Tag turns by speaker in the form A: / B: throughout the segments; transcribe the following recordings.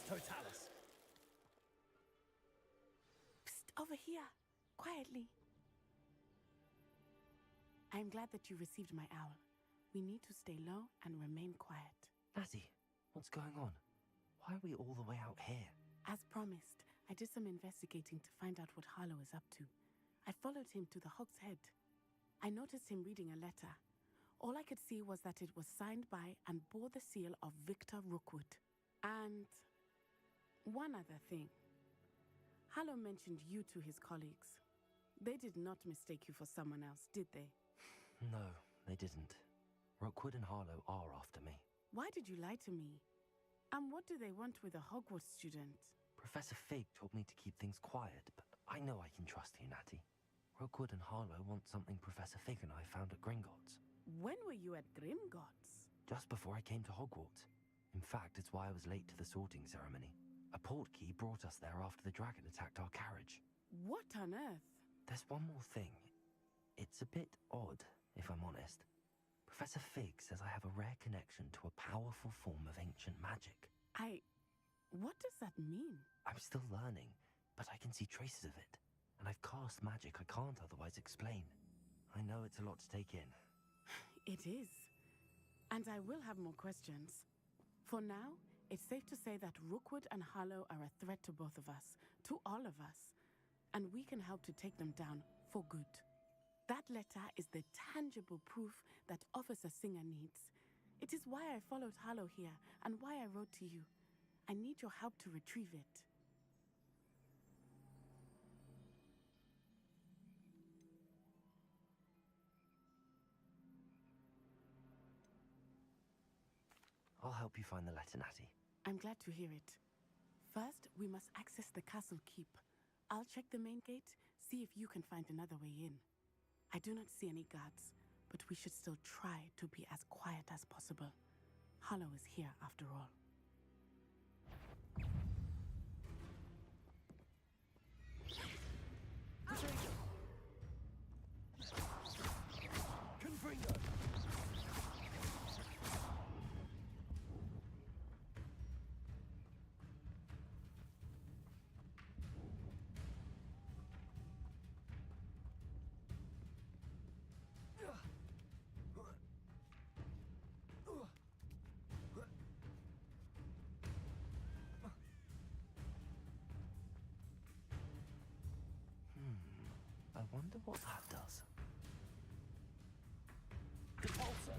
A: Totalis.
B: Psst, over here. Quietly. I am glad that you received my owl. We need to stay low and remain quiet.
C: Natty, what's going on? Why are we all the way out here?
B: As promised, I did some investigating to find out what Harlow is up to. I followed him to the Hog's Head. I noticed him reading a letter. All I could see was that it was signed by and bore the seal of Victor Rookwood. And one other thing. Harlow mentioned you to his colleagues. They did not mistake you for someone else, did they?
C: No, they didn't. Rookwood and Harlow are after me.
B: Why did you lie to me? And what do they want with a Hogwarts student?
C: Professor Fig told me to keep things quiet, but I know I can trust you, Natty. Rookwood and Harlow want something Professor Fig and I found at Gringotts.
B: When were you at Gringotts?
C: Just before I came to Hogwarts. In fact, it's why I was late to the sorting ceremony. A portkey brought us there after the dragon attacked our carriage.
B: What on earth?
C: There's one more thing. It's a bit odd, if I'm honest. Professor Fig says I have a rare connection to a powerful form of ancient magic.
B: What does that mean?
C: I'm still learning, but I can see traces of it. And I've cast magic I can't otherwise explain. I know it's a lot to take in.
B: It is. And I will have more questions. For now, it's safe to say that Rookwood and Harlow are a threat to both of us, to all of us. And we can help to take them down for good. That letter is the tangible proof that Officer Singer needs. It is why I followed Harlow here and why I wrote to you. I need your help to retrieve it.
C: I'll help you find the letter, Natty.
B: I'm glad to hear it. First, we must access the castle keep. I'll check the main gate, see if you can find another way in. I do not see any guards, but we should still try to be as quiet as possible. Harlow is here after all.
A: Confringo!
C: I wonder what that does.
A: Repulsor!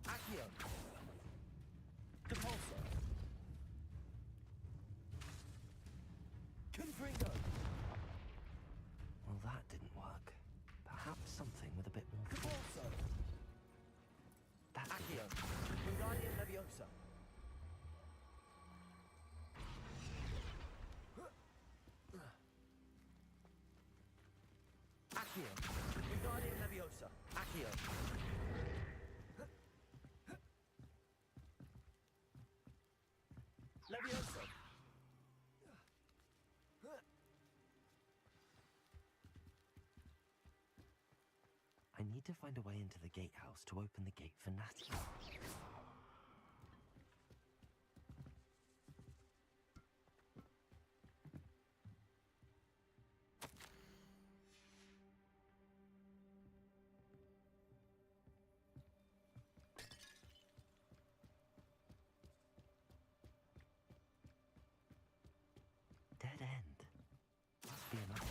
A: Accio! Repulsor! Confringo!
C: Well, that didn't work. Perhaps something with a bit more force.
A: Repulsor!
C: That's
A: Accio! Wingardium Leviosa! Accio! Wingardium Leviosa! Accio! Leviosa!
C: I need to find a way into the gatehouse to open the gate for Natty. Dead end. Must be enough.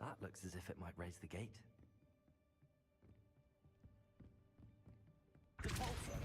C: That looks as if it might raise the gate.
A: Repulsor!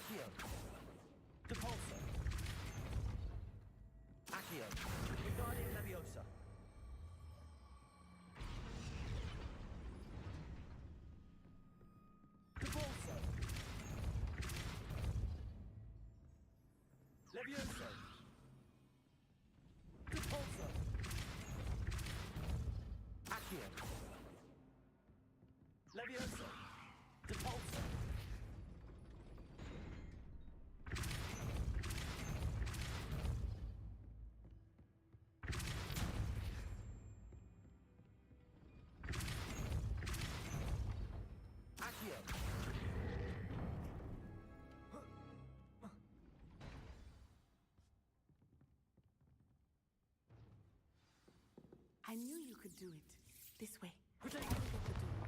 A: Accio. Depulso. Accio. Wingardium Leviosa. Depulso. Levioso. Depulso. Accio. Levioso. Depulso. Accio.
B: I knew you could do it. This way.
A: Protect.
B: I will get the door.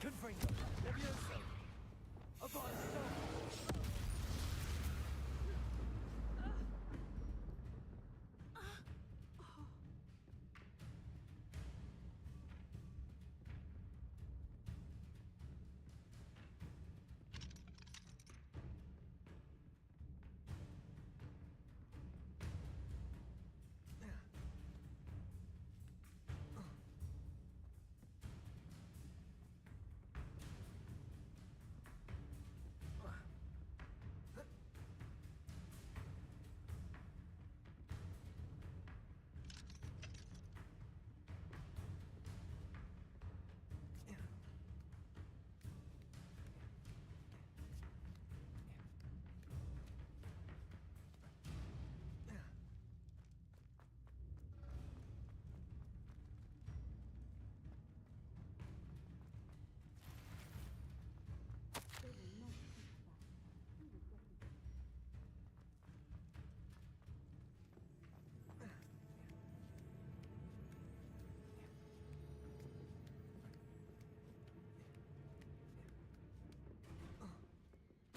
A: Confringo. Levioso. Avanzo.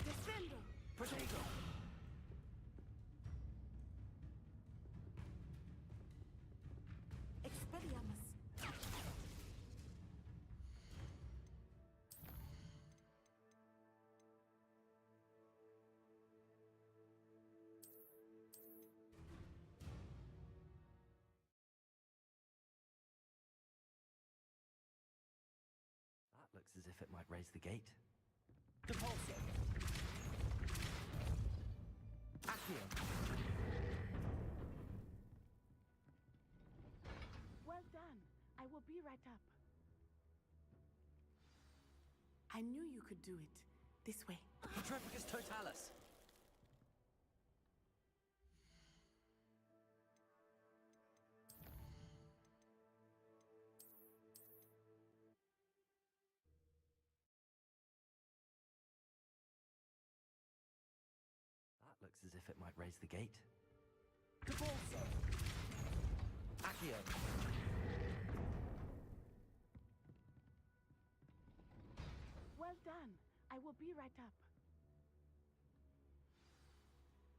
B: Descendo.
A: Protego.
B: Expelliarmus.
C: That looks as if it might raise the gate.
A: Depulso. Accio.
B: Well done. I will be right up. I knew you could do it. This way.
A: Petrificus Totalis.
C: That looks as if it might raise the gate.
A: Depulso. Accio.
B: Well done. I will be right up.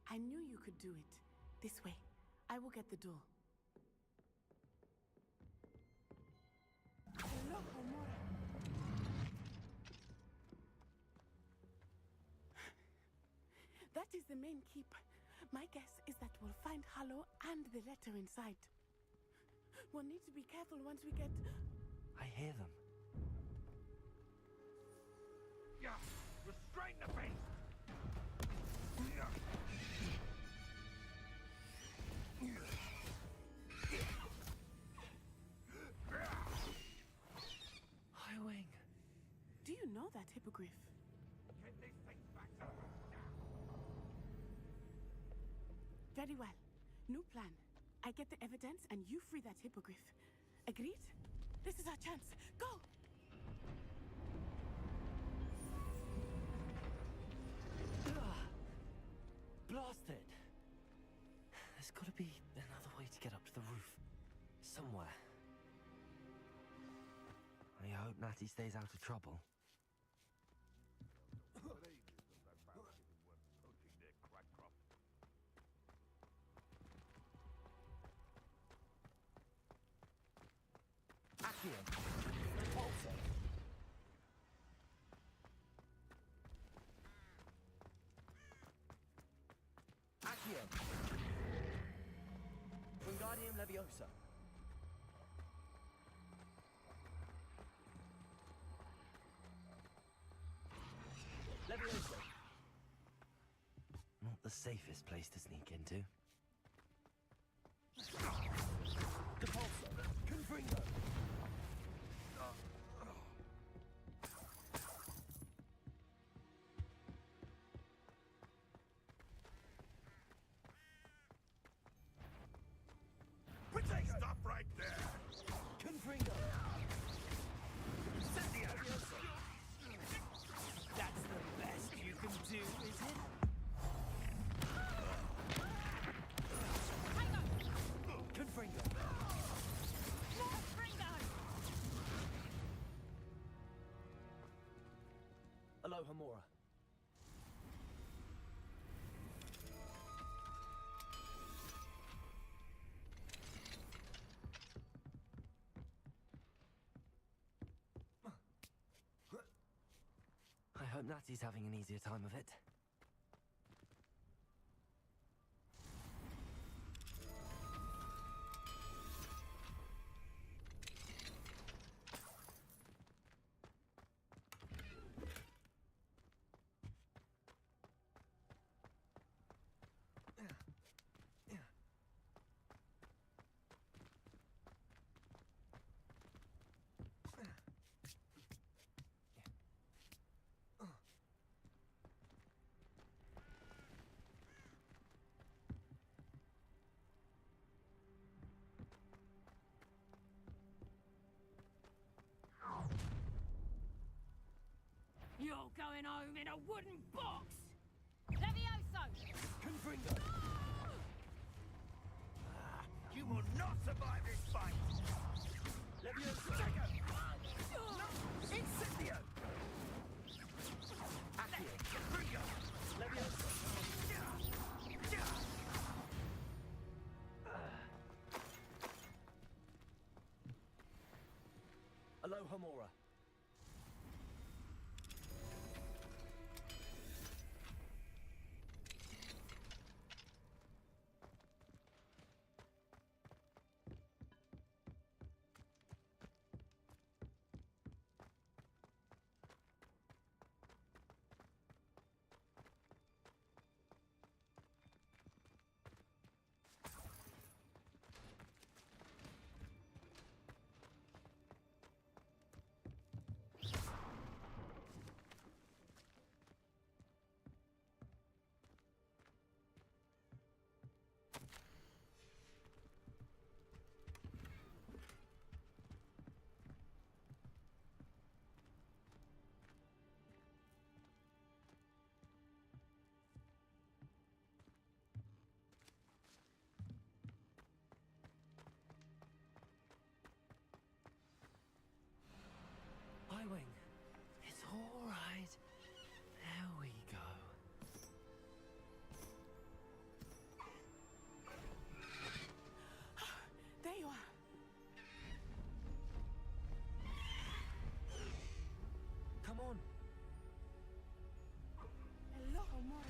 B: I knew you could do it. This way. I will get the door. Hello, Homora. That is the main keep. My guess is that we'll find Hallow and the letter inside. We'll need to be careful once we get...
C: I hear them.
D: Yeah, restrain the beast!
C: Highwing.
B: Do you know that hippogriff?
D: Get these things back to now!
B: Very well. New plan. I get the evidence and you free that hippogriff. Agreed? This is our chance. Go!
C: Blasted! There's got to be another way to get up to the roof. Somewhere. I hope Natty stays out of trouble.
A: Accio. Depulso. Wingardium Leviosa. Leviosa.
C: Not the safest place to sneak into.
A: Depulso. Confringo.
D: Stop right there!
A: Confringo.
D: Incendio!
A: That's the best you can do, is it? Confringo. Aloha Mora.
C: I hope Natty's having an easier time of it.
E: You're going home in a wooden box! Levioso!
A: Confringo.
D: You will not survive this fight!
A: Leviosa.
D: Incendio!
A: Accio.
D: Confringo!
A: Leviosa. Aloha Mora.
C: Wing. It's all right. There we go.
B: There you are.
C: Come on.
B: Aloha Mora.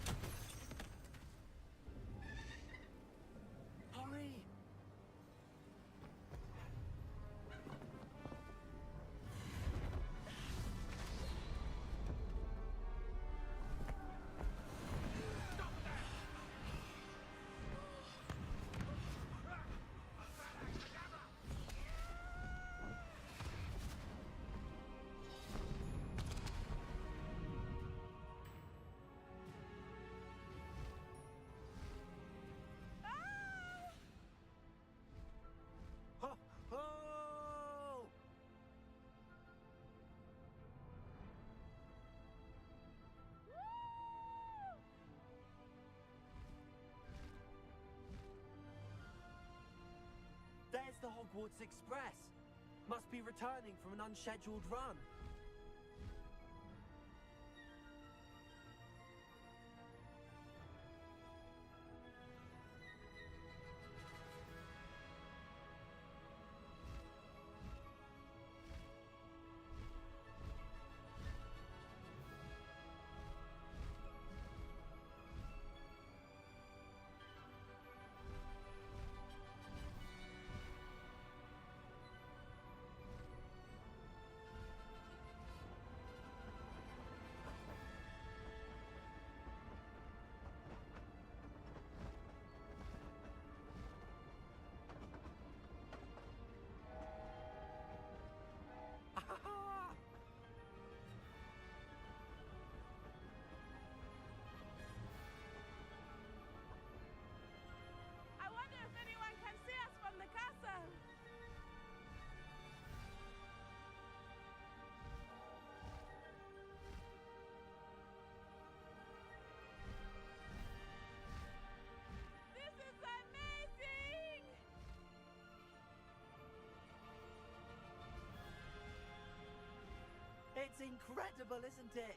C: Hurry.
A: Ho! Ho! There's the Hogwarts Express. Must be returning from an unscheduled run. It's incredible, isn't it?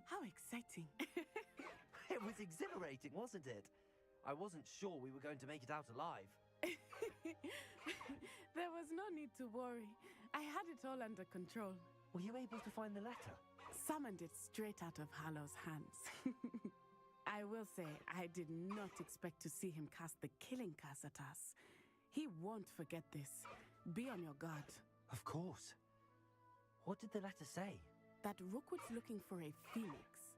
B: How exciting.
A: It was exhilarating, wasn't it? I wasn't sure we were going to make it out alive.
B: There was no need to worry. I had it all under control.
A: Were you able to find the letter?
B: Summoned it straight out of Hallow's hands. I will say, I did not expect to see him cast the killing curse at us. He won't forget this. Be on your guard.
A: Of course. What did the letter say?
B: That Rookwood's looking for a phoenix.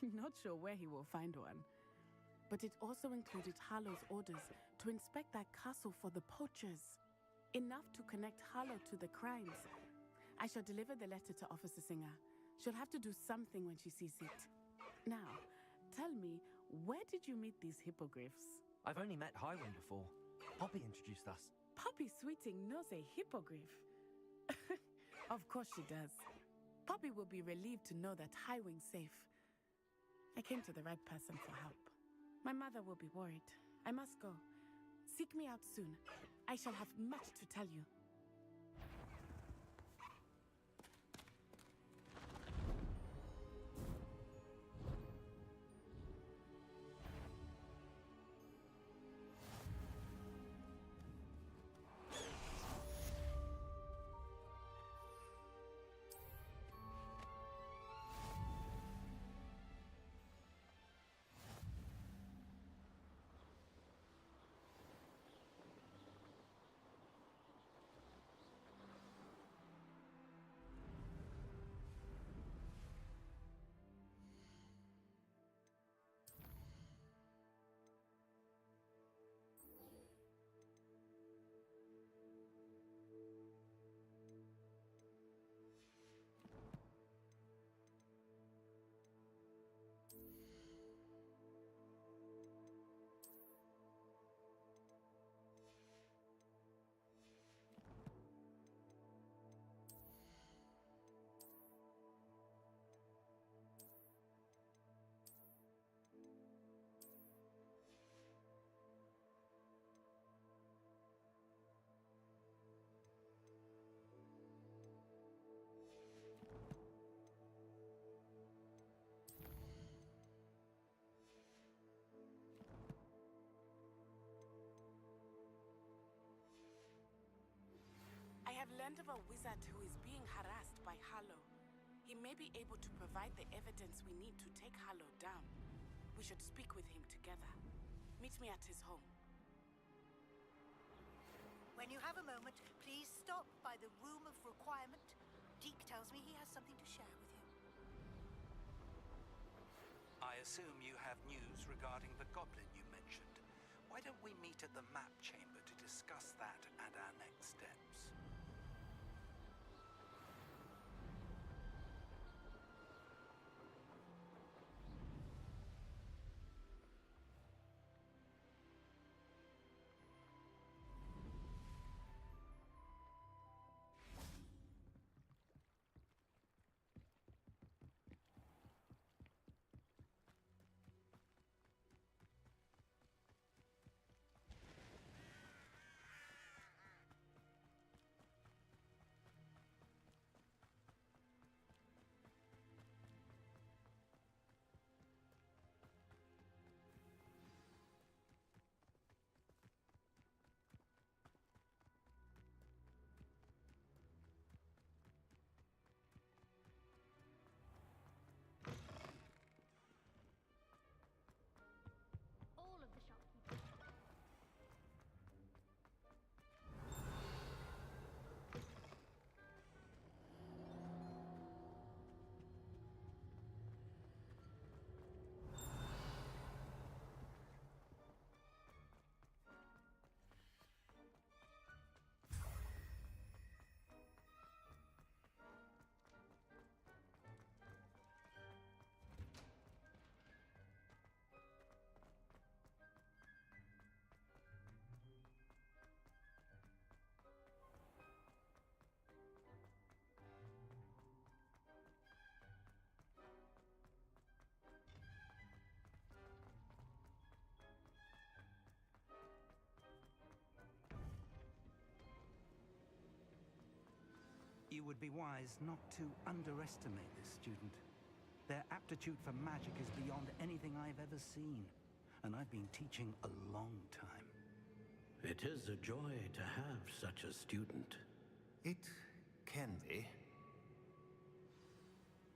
B: Not sure where he will find one. But it also included Harlow's orders to inspect that castle for the poachers. Enough to connect Harlow to the crimes. I shall deliver the letter to Officer Singer. She'll have to do something when she sees it. Now, tell me, where did you meet these hippogriffs?
A: I've only met Highwing before. Poppy introduced us.
B: Poppy Sweeting knows a hippogriff. Of course she does. Poppy will be relieved to know that Highwing's safe. I came to the right person for help. My mother will be worried. I must go. Seek me out soon. I shall have much to tell you. I have learned of a wizard who is being harassed by Harlow. He may be able to provide the evidence we need to take Harlow down. We should speak with him together. Meet me at his home.
F: When you have a moment, please stop by the Room of Requirement. Deke tells me he has something to share with you.
G: I assume you have news regarding the goblin you mentioned. Why don't we meet at the map chamber to discuss that and our next steps? would be wise not to underestimate this student. Their aptitude for magic is beyond anything I've ever seen, and I've been teaching a long time.
H: It is a joy to have such a student.
D: It can be.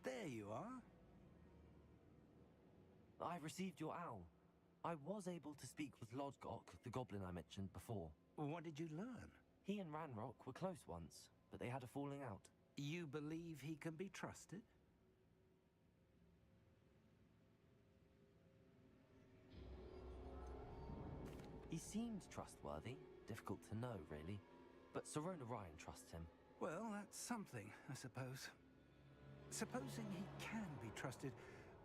G: There you are.
C: I received your owl. I was able to speak with Lodgok, the goblin I mentioned before.
G: What did you learn?
C: He and Ranrock were close once, but they had a falling out.
G: You believe he can be trusted?
C: He seemed trustworthy. Difficult to know, really. But Sirona Ryan trusts him.
G: Well, that's something, I suppose. Supposing he can be trusted,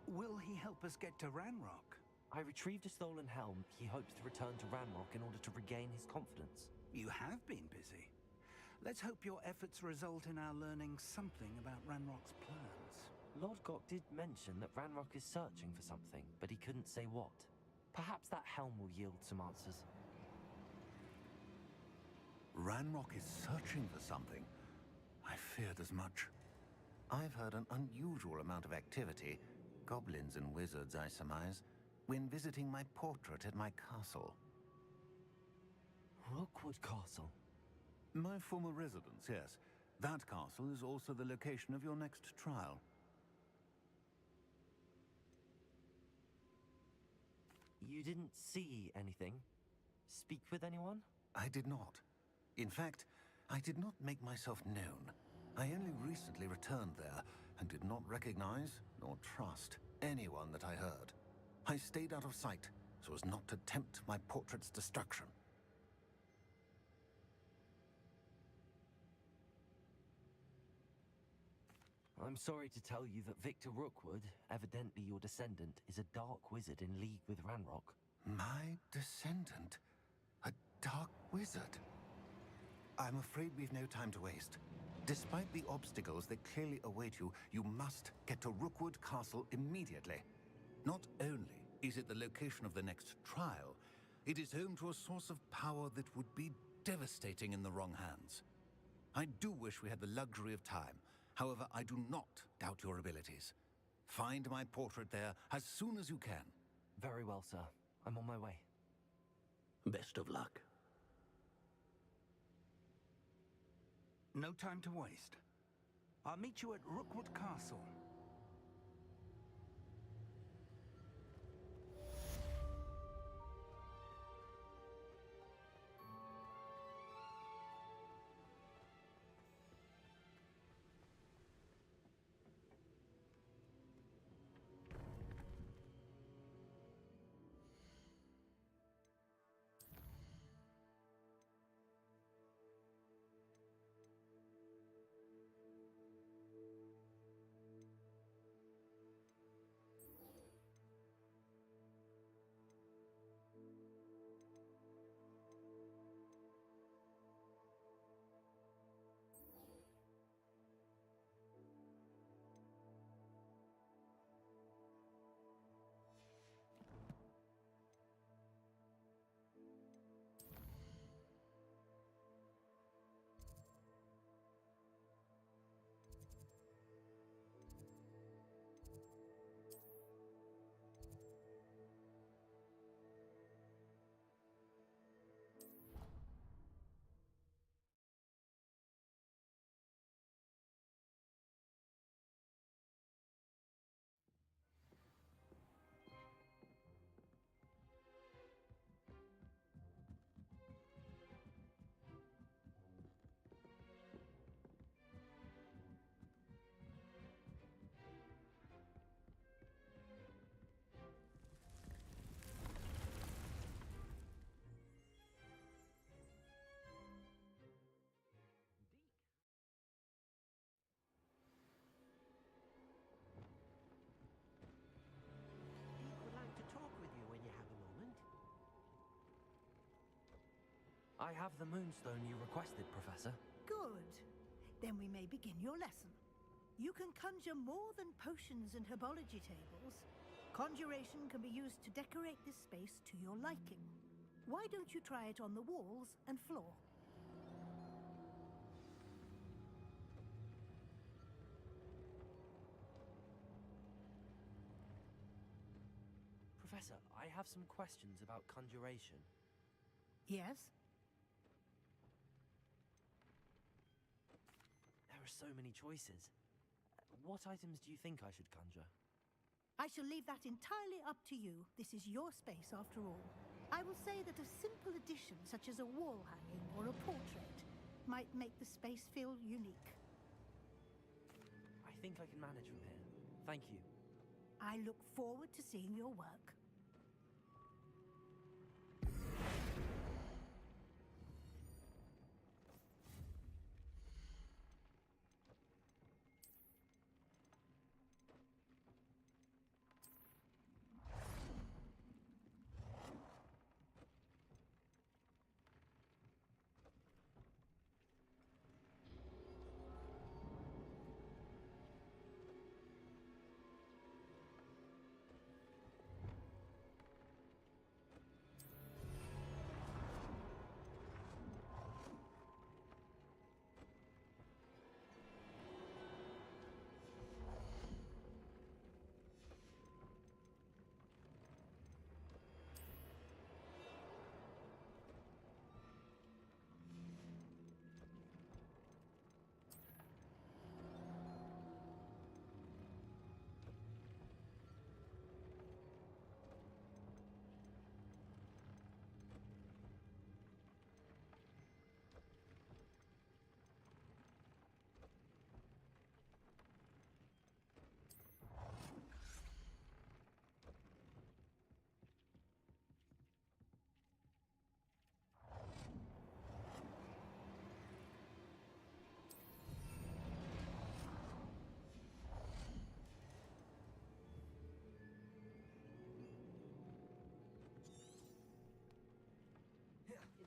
G: will he help us get to Ranrock?
C: I retrieved a stolen helm. He hopes to return to Ranrock in order to regain his confidence.
G: You have been busy. Let's hope your efforts result in our learning something about Ranrock's plans.
C: Lodgok did mention that Ranrock is searching for something, but he couldn't say what. Perhaps that helm will yield some answers.
D: Ranrock is searching for something. I feared as much. I've heard an unusual amount of activity, goblins and wizards, I surmise, when visiting my portrait at my castle.
C: Rookwood Castle?
D: My former residence, yes. That castle is also the location of your next trial.
C: You didn't see anything? Speak with anyone?
D: I did not. In fact, I did not make myself known. I only recently returned there and did not recognize nor trust anyone that I heard. I stayed out of sight so as not to tempt my portrait's destruction.
C: I'm sorry to tell you that Victor Rookwood, evidently your descendant, is a dark wizard in league with Ranrock.
D: My descendant? A dark wizard? I'm afraid we've no time to waste. Despite the obstacles that clearly await you, you must get to Rookwood Castle immediately. Not only is it the location of the next trial, it is home to a source of power that would be devastating in the wrong hands. I do wish we had the luxury of time. However, I do not doubt your abilities. Find my portrait there as soon as you can.
C: Very well, sir. I'm on my way.
H: Best of luck.
G: No time to waste. I'll meet you at Rookwood Castle.
C: I have the moonstone you requested, Professor.
F: Good. Then we may begin your lesson. You can conjure more than potions and herbology tables. Conjuration can be used to decorate this space to your liking. Why don't you try it on the walls and floor?
A: Professor, I have some questions about conjuration.
F: Yes?
A: There are so many choices. What items do you think I should conjure?
F: I shall leave that entirely up to you. This is your space, after all. I will say that a simple addition, such as a wall hanging or a portrait, might make the space feel unique.
A: I think I can manage from here. Thank you.
F: I look forward to seeing your work.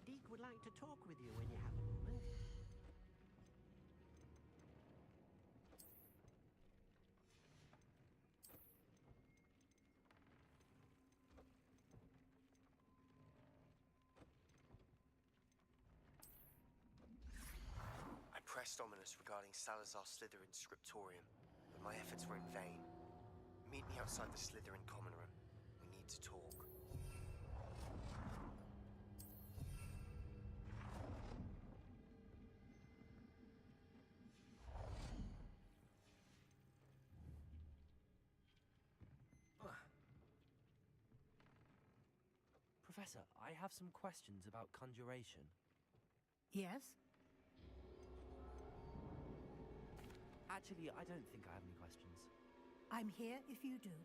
I: Deek would like to talk with you when you have a moment.
J: I pressed Ominous regarding Salazar Slytherin's scriptorium, but my efforts were in vain. Meet me outside the Slytherin common room. We need to talk.
A: Professor, I have some questions about conjuration.
F: Yes?
A: Actually, I don't think I have any questions.
F: I'm here if you do.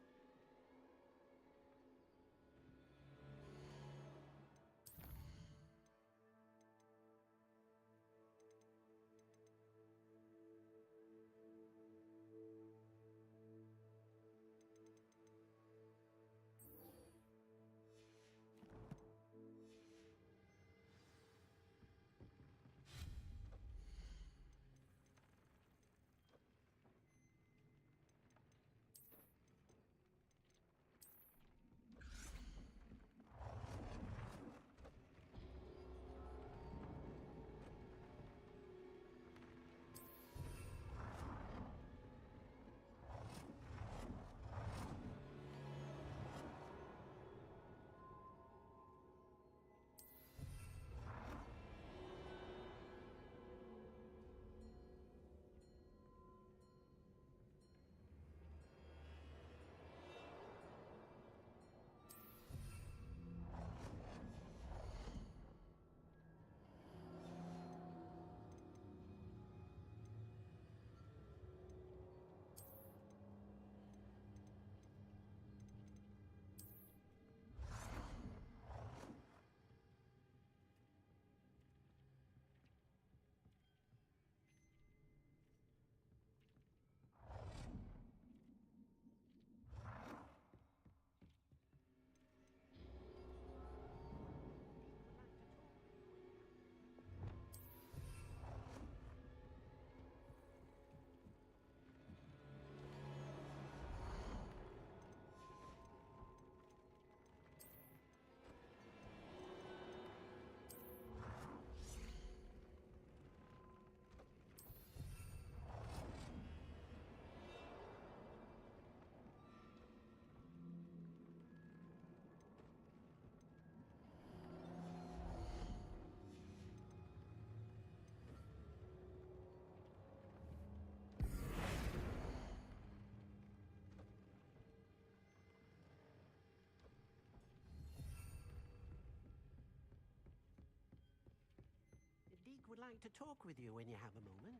I: would like to talk with you when you have a moment.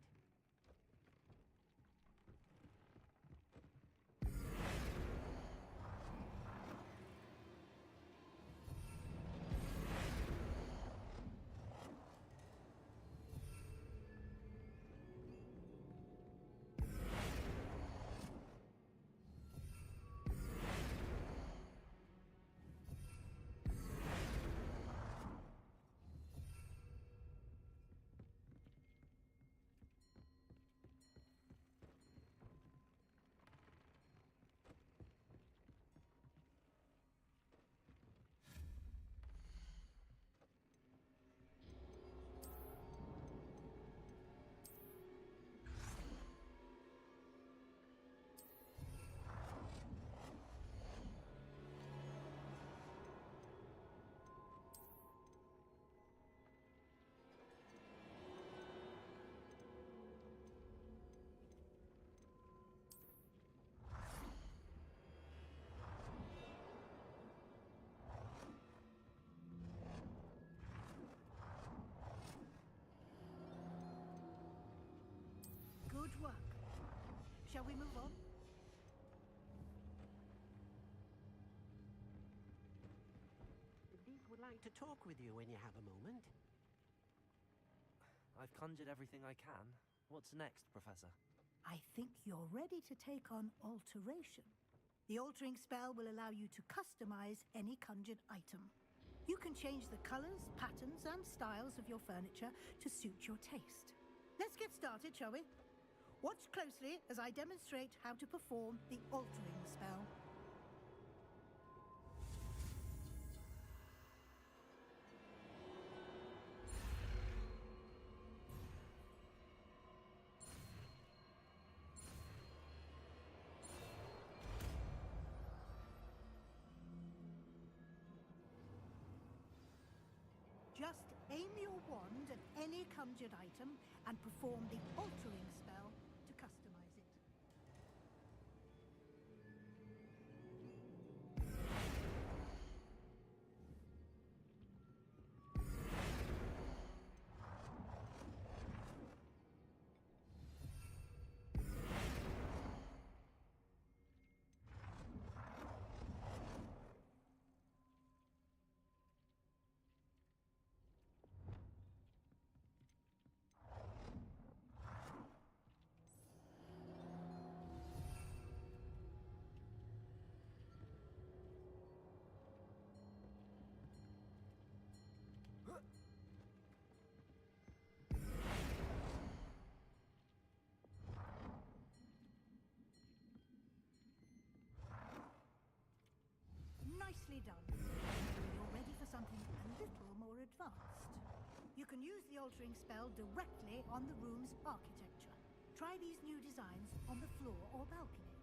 F: Good work. Shall we move on?
I: Deek would like to talk with you when you have a moment.
A: I've conjured everything I can. What's next, Professor?
F: I think you're ready to take on alteration. The altering spell will allow you to customize any conjured item. You can change the colors, patterns, and styles of your furniture to suit your taste. Let's get started, shall we? Watch closely as I demonstrate how to perform the altering spell. Just aim your wand at any conjured item and perform the altering spell to customize it. Nicely done. You're ready for something a little more advanced. You can use the altering spell directly on the room's architecture. Try these new designs on the floor or balcony.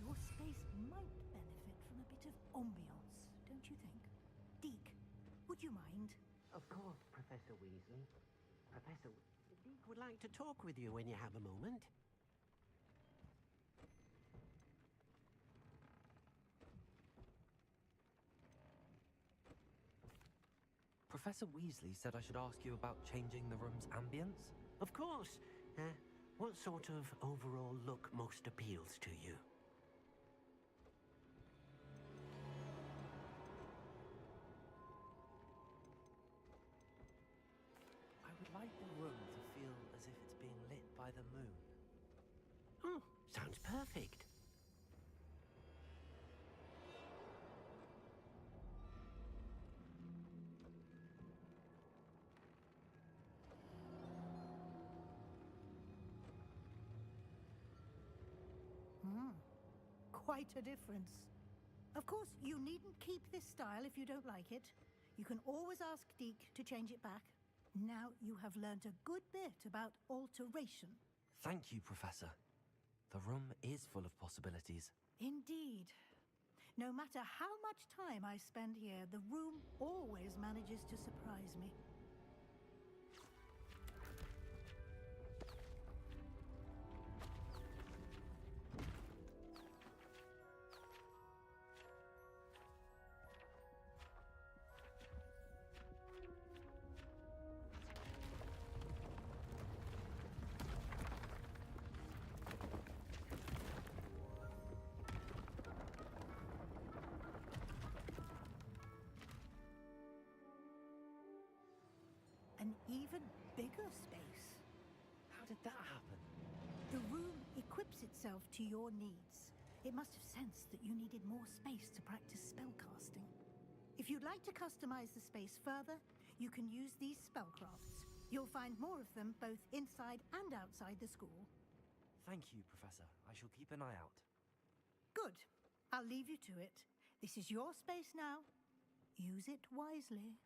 F: Your space might benefit from a bit of ambiance, don't you think? Deke, would you mind?
I: Of course, Professor Weasley. Deek would like to talk with you when you have a moment.
A: Professor Weasley said I should ask you about changing the room's ambience?
I: Of course. What sort of overall look most appeals to you?
A: I would like the room to feel as if it's being lit by the moon.
I: Oh, sounds perfect.
F: Quite a difference. Of course, you needn't keep this style if you don't like it. You can always ask Deke to change it back. Now you have learned a good bit about alteration.
C: Thank you, Professor. The room is full of possibilities.
F: Indeed. No matter how much time I spend here, the room always manages to surprise me. An even bigger space.
C: How did that happen?
F: The room equips itself to your needs. It must have sensed that you needed more space to practice spellcasting. If you'd like to customize the space further, you can use these spellcrafts. You'll find more of them both inside and outside the school.
C: Thank you, Professor. I shall keep an eye out.
F: Good. I'll leave you to it. This is your space now. Use it wisely.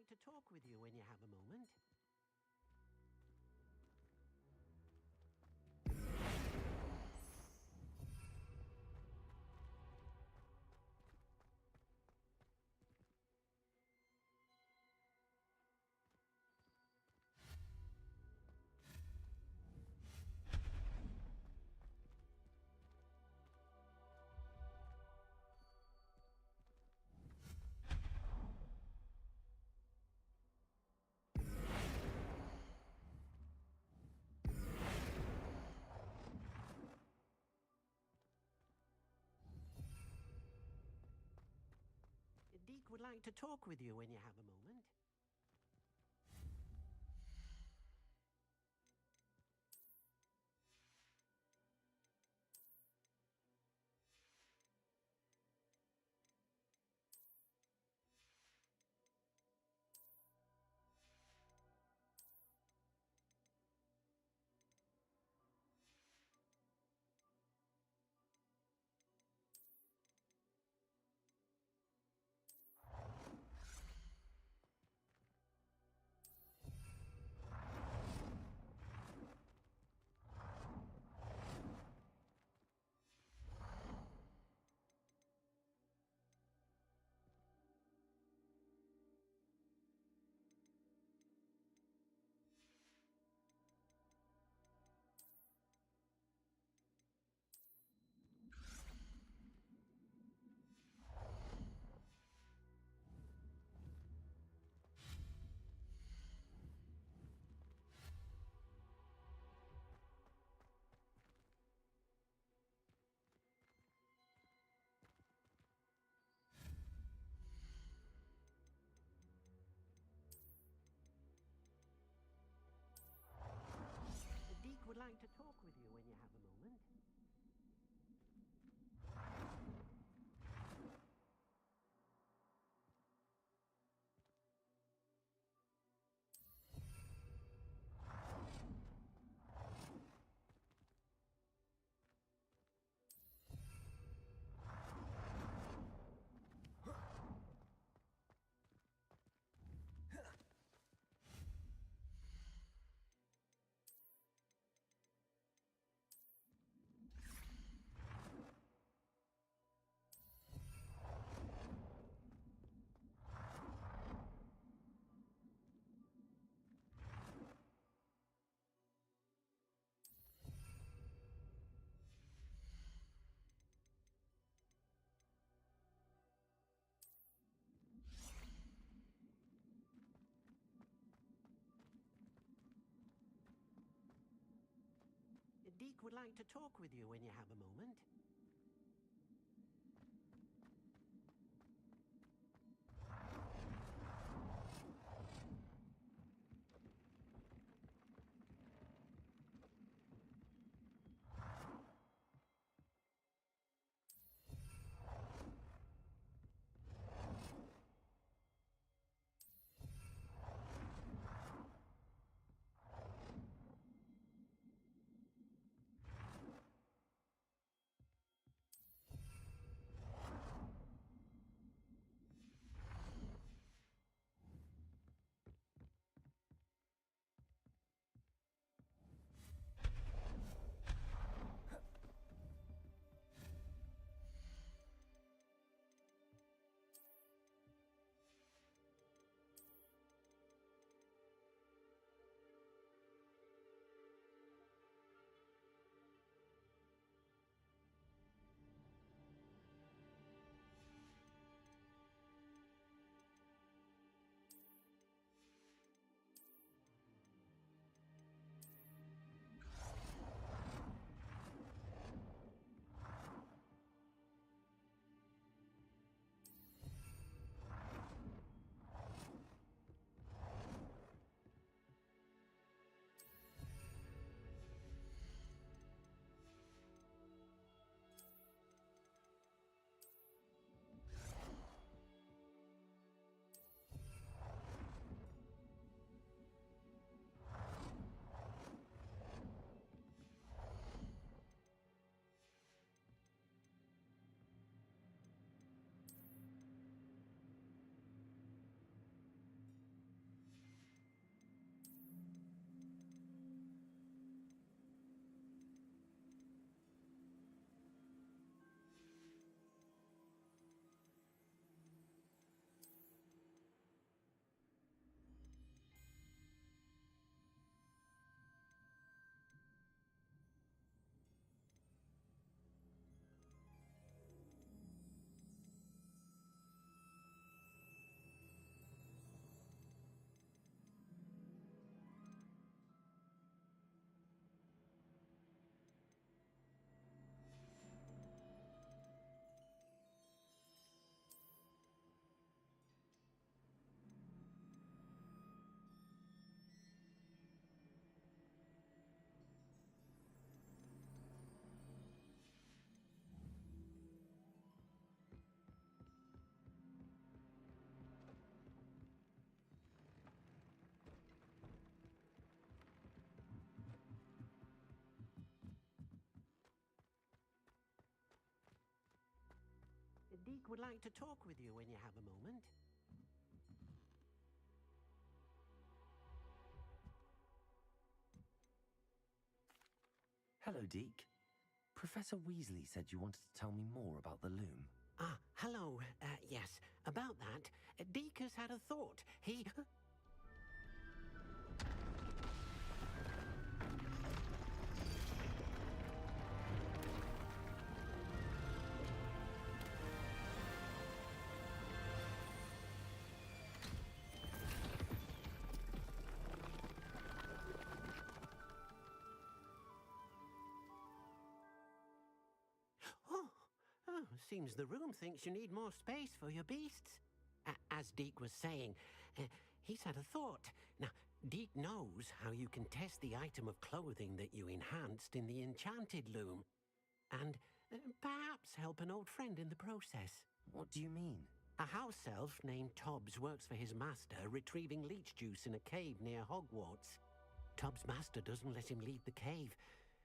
I: like to talk with you when you have a moment. Deke would like to talk with you when you have a moment. Deke would like to talk with you when you have a moment. Deke would like to talk with you when you have a moment. Deke would like to talk with you when you have a moment.
C: Hello, Deke. Professor Weasley said you wanted to tell me more about the loom.
I: Ah, hello. Yes, about that. Deke has had a thought. He... Oh, seems the room thinks you need more space for your beasts. As Deke was saying, he's had a thought. Now, Deke knows how you can test the item of clothing that you enhanced in the enchanted loom. And perhaps help an old friend in the process.
C: What do you mean?
I: A house elf named Tobbs works for his master, retrieving leech juice in a cave near Hogwarts. Tobbs' master doesn't let him leave the cave,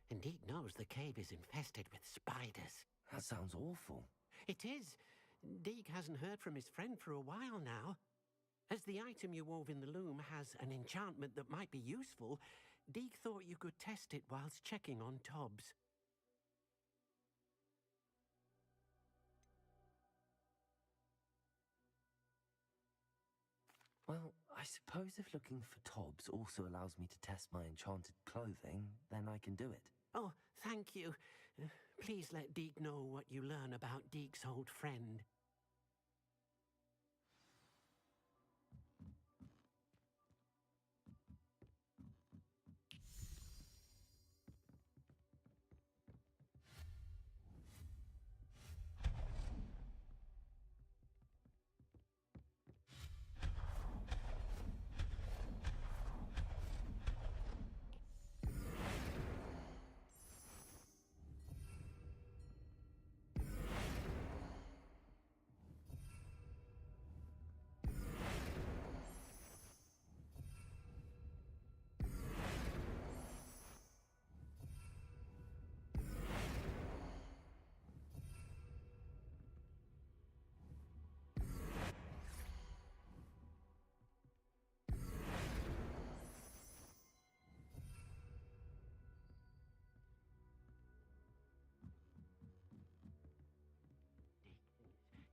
I: and Deke knows the cave is infested with spiders.
C: That sounds awful.
I: It is. Deke hasn't heard from his friend for a while now. As the item you wove in the loom has an enchantment that might be useful, Deke thought you could test it whilst checking on Tobbs.
C: Well, I suppose if looking for Tobbs also allows me to test my enchanted clothing, then I can do it.
I: Oh, thank you. Please let Deke know what you learn about Deke's old friend.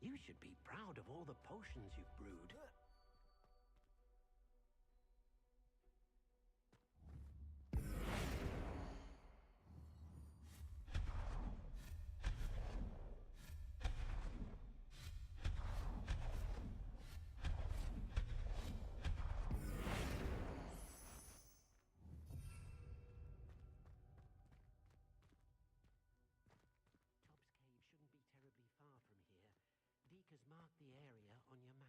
I: You should be proud of all the potions you've brewed. Deke has marked the area on your map.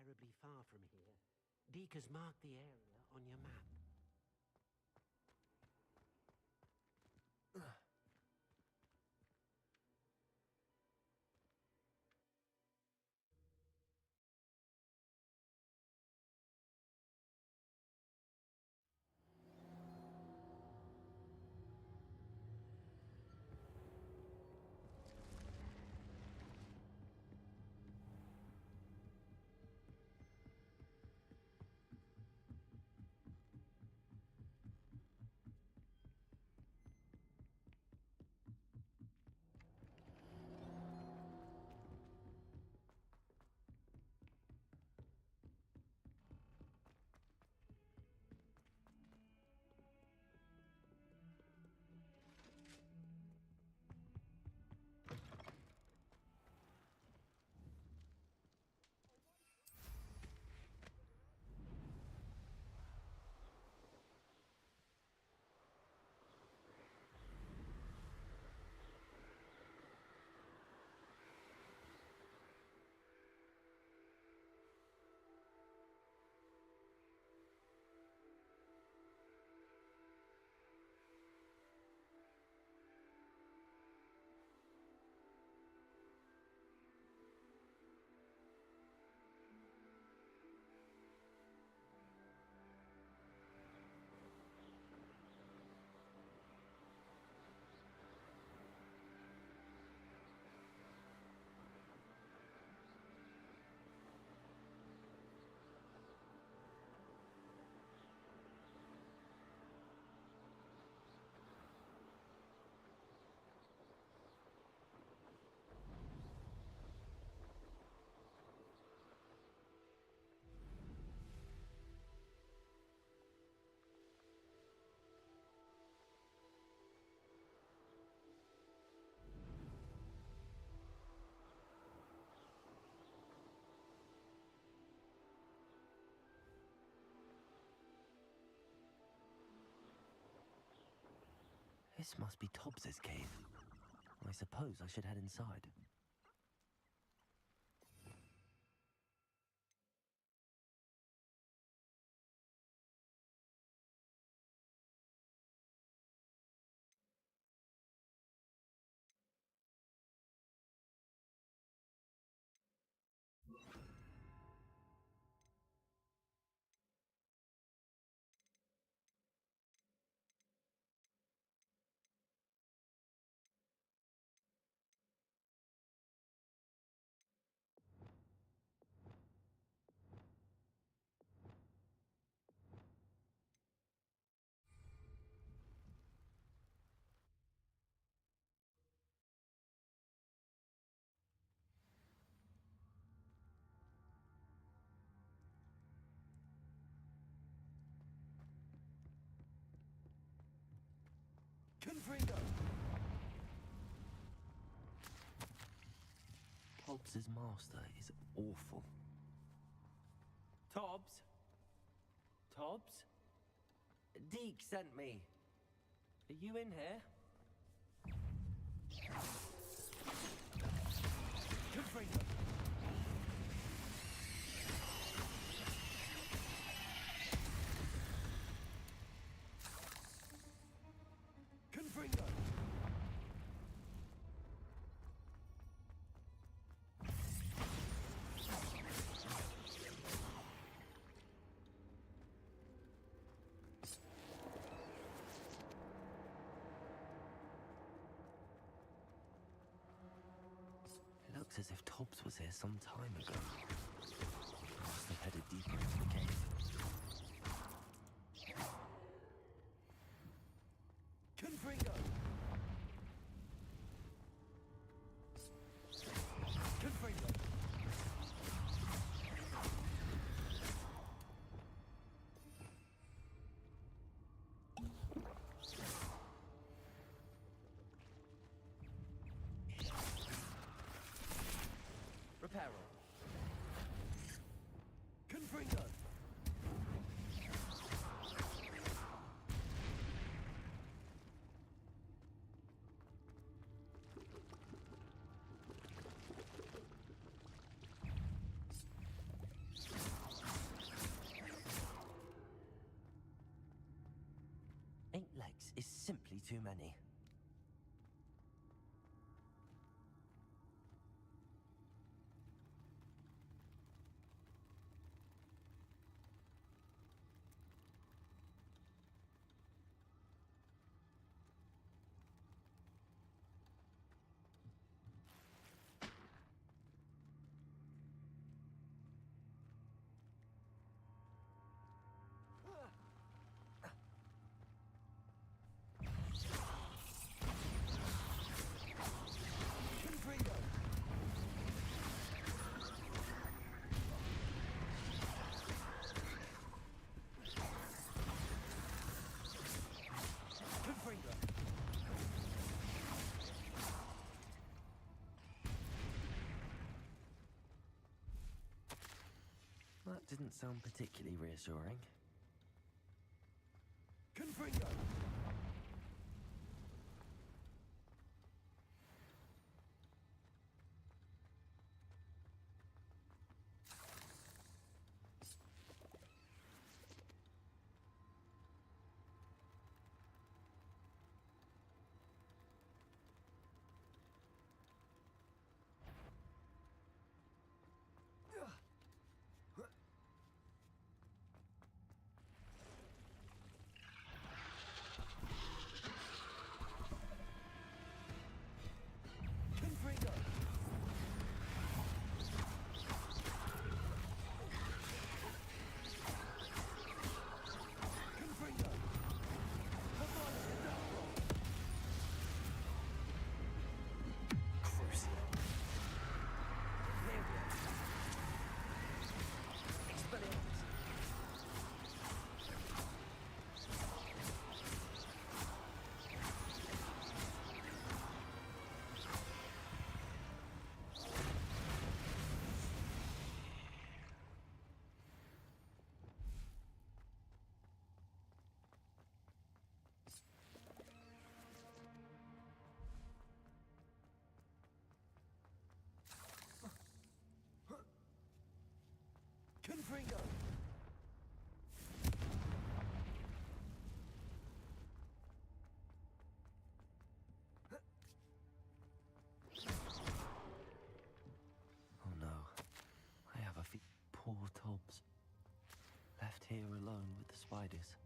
I: Terribly far from here. Deke has marked the area on your map.
C: This must be Tobbs's cave. I suppose I should head inside.
A: Confringo!
C: Tobbs's master is awful.
A: Tobbs? Tobbs? Deke sent me. Are you in here? Confringo! Confringo!
C: It looks as if Tobbs was here some time ago. Must have headed deeper into the cave.
A: Confringo! Confringo! Reparo. Confringo!
C: Eight legs is simply too many.
A: Confringo! Confringo!
C: That didn't sound particularly reassuring.
A: Confringo!
C: here alone with the spiders.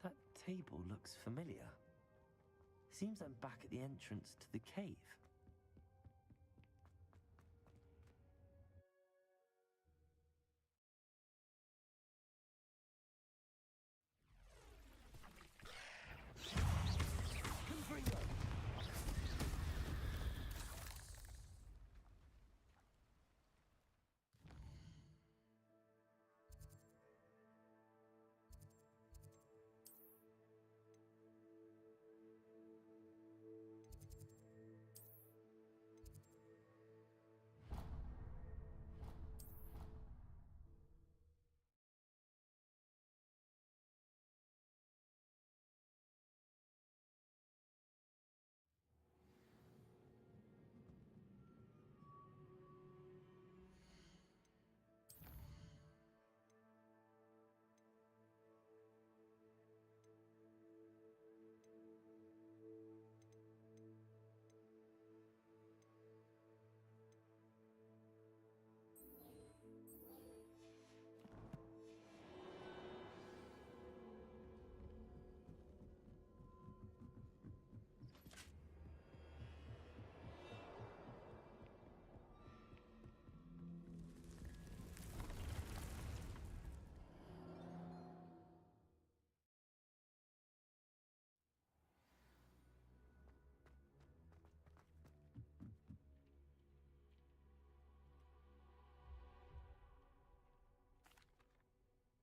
C: That table looks familiar. Seems I'm back at the entrance to the cave.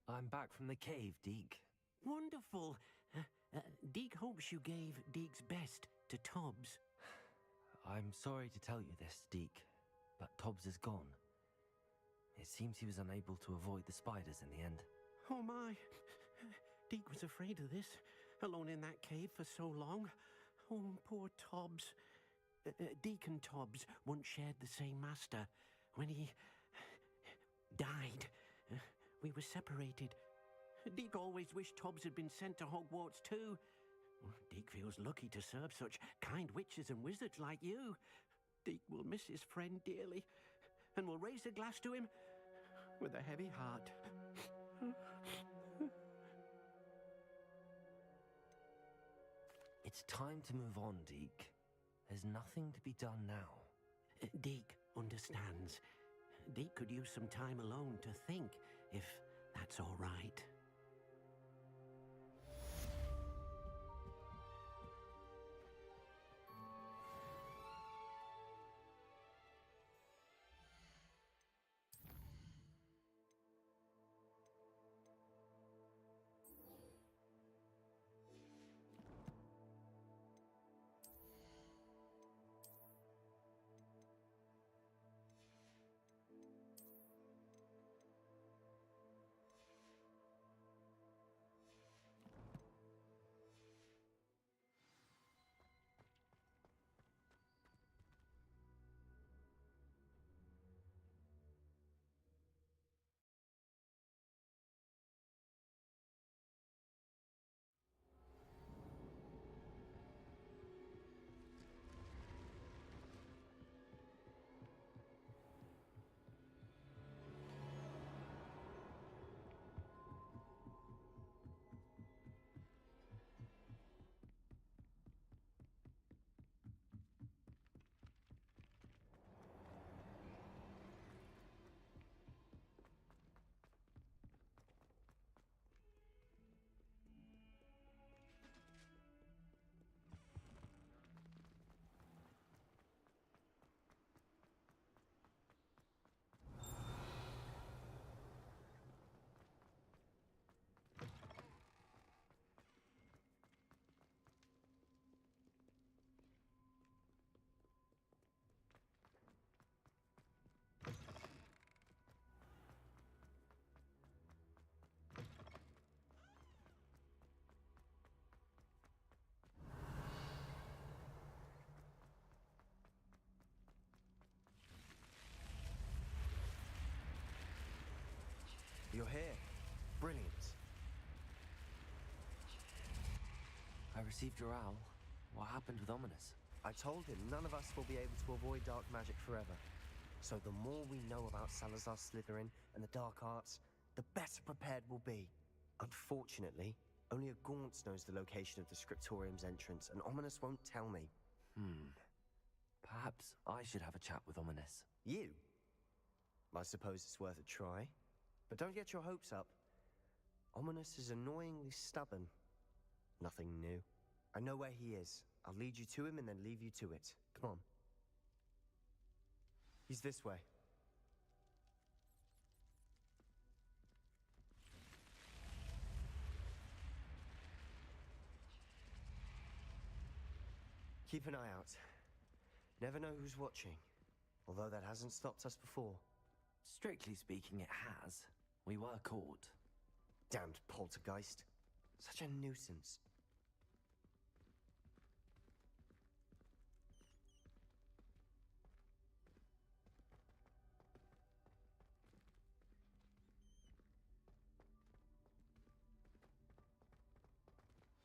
C: I'm back from the cave, Deke.
I: Wonderful. Deke hopes you gave Deke's best to Tobbs.
C: I'm sorry to tell you this, Deke, but Tobbs is gone. It seems he was unable to avoid the spiders in the end.
I: Oh my. Deke was afraid of this, alone in that cave for so long. Oh, poor Tobbs. Deke and Tobbs once shared the same master. When he died, we were separated. Deke always wished Tobbs had been sent to Hogwarts too. Deke feels lucky to serve such kind witches and wizards like you. Deke will miss his friend dearly, and will raise a glass to him with a heavy heart.
C: It's time to move on, Deke. There's nothing to be done now.
I: Deke understands. Deke could use some time alone to think, if that's all right.
C: received your owl. What happened with Ominous?
J: I told him none of us will be able to avoid dark magic forever. So the more we know about Salazar Slytherin and the dark arts, the better prepared we'll be. Unfortunately, only a Gaunt's knows the location of the Scriptorium's entrance, and Ominous won't tell me.
C: Perhaps I should have a chat with Ominous.
J: You? I suppose it's worth a try. But don't get your hopes up. Ominous is annoyingly stubborn. Nothing new. I know where he is. I'll lead you to him and then leave you to it. Come on. He's this way. Keep an eye out. Never know who's watching. Although that hasn't stopped us before.
C: Strictly speaking, it has. We were caught.
J: Damned poltergeist. Such a nuisance.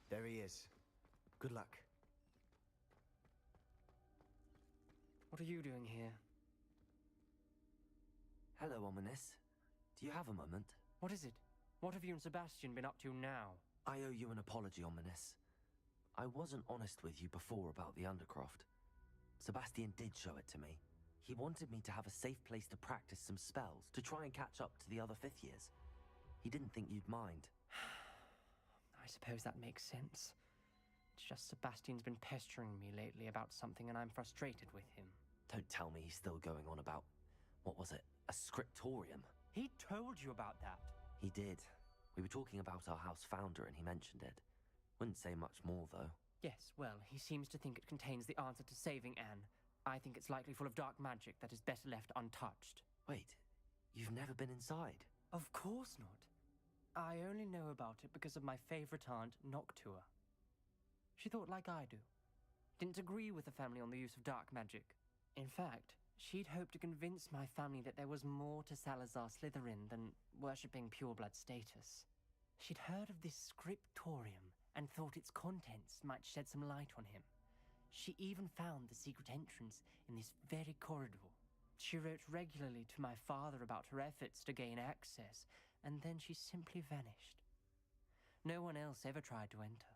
J: There he is. Good luck.
K: What are you doing here?
C: Hello, Ominous. Do you have a moment?
K: What is it? What have you and Sebastian been up to now?
C: I owe you an apology, Ominous. I wasn't honest with you before about the Undercroft. Sebastian did show it to me. He wanted me to have a safe place to practice some spells, to try and catch up to the other 5th years. He didn't think you'd mind.
K: I suppose that makes sense. It's just Sebastian's been pestering me lately about something and I'm frustrated with him.
C: Don't tell me he's still going on about, what was it, a scriptorium?
K: He told you about that?
C: He did. We were talking about our house founder and he mentioned it. Wouldn't say much more, though.
K: Yes, well, he seems to think it contains the answer to saving Anne. I think it's likely full of dark magic that is better left untouched.
C: Wait, you've never been inside?
K: Of course not. I only know about it because of my favorite aunt, Noctua. She thought like I do. Didn't agree with the family on the use of dark magic. In fact, she'd hoped to convince my family that there was more to Salazar Slytherin than worshipping pureblood status. She'd heard of this scriptorium and thought its contents might shed some light on him. She even found the secret entrance in this very corridor. She wrote regularly to my father about her efforts to gain access, and then she simply vanished. No one else ever tried to enter.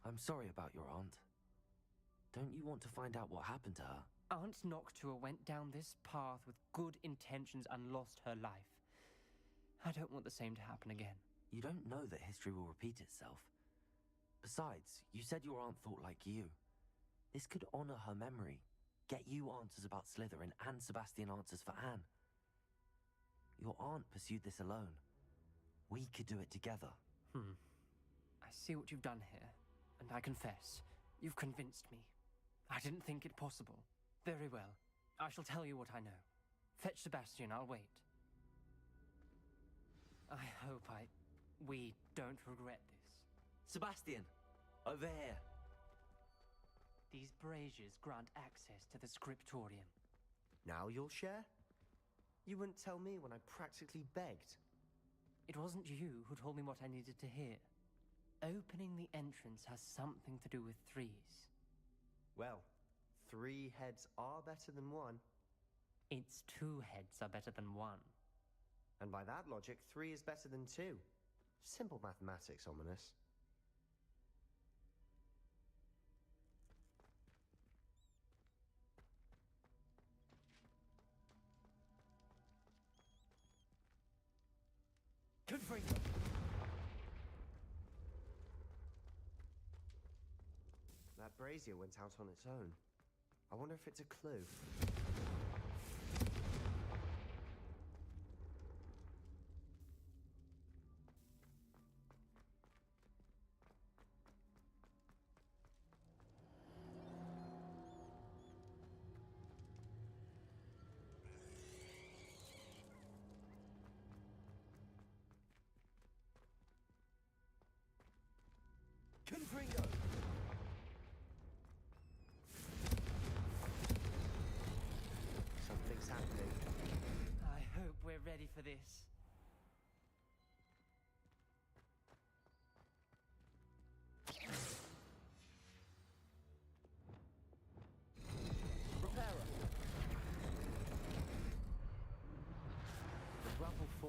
C: I'm sorry about your aunt. Don't you want to find out what happened to her?
K: Aunt Noctua went down this path with good intentions and lost her life. I don't want the same to happen again.
C: You don't know that history will repeat itself. Besides, you said your aunt thought like you. This could honor her memory, get you answers about Slytherin and Sebastian answers for Anne. Your aunt pursued this alone. We could do it together.
K: I see what you've done here, and I confess, you've convinced me. I didn't think it possible. Very well. I shall tell you what I know. Fetch Sebastian, I'll wait. I hope we don't regret this.
C: Sebastian! Over here!
K: These braziers grant access to the scriptorium.
J: Now you'll share? You wouldn't tell me when I practically begged.
K: It wasn't you who told me what I needed to hear. Opening the entrance has something to do with threes.
J: Well, 3 heads are better than 1.
K: It's 2 heads are better than 1.
J: And by that logic, 3 is better than 2. Simple mathematics, Ominous.
K: Confringo!
J: That brazier went out on its own. I wonder if it's a clue.
C: Confringo!
J: Something's happening.
K: I hope we're ready for this.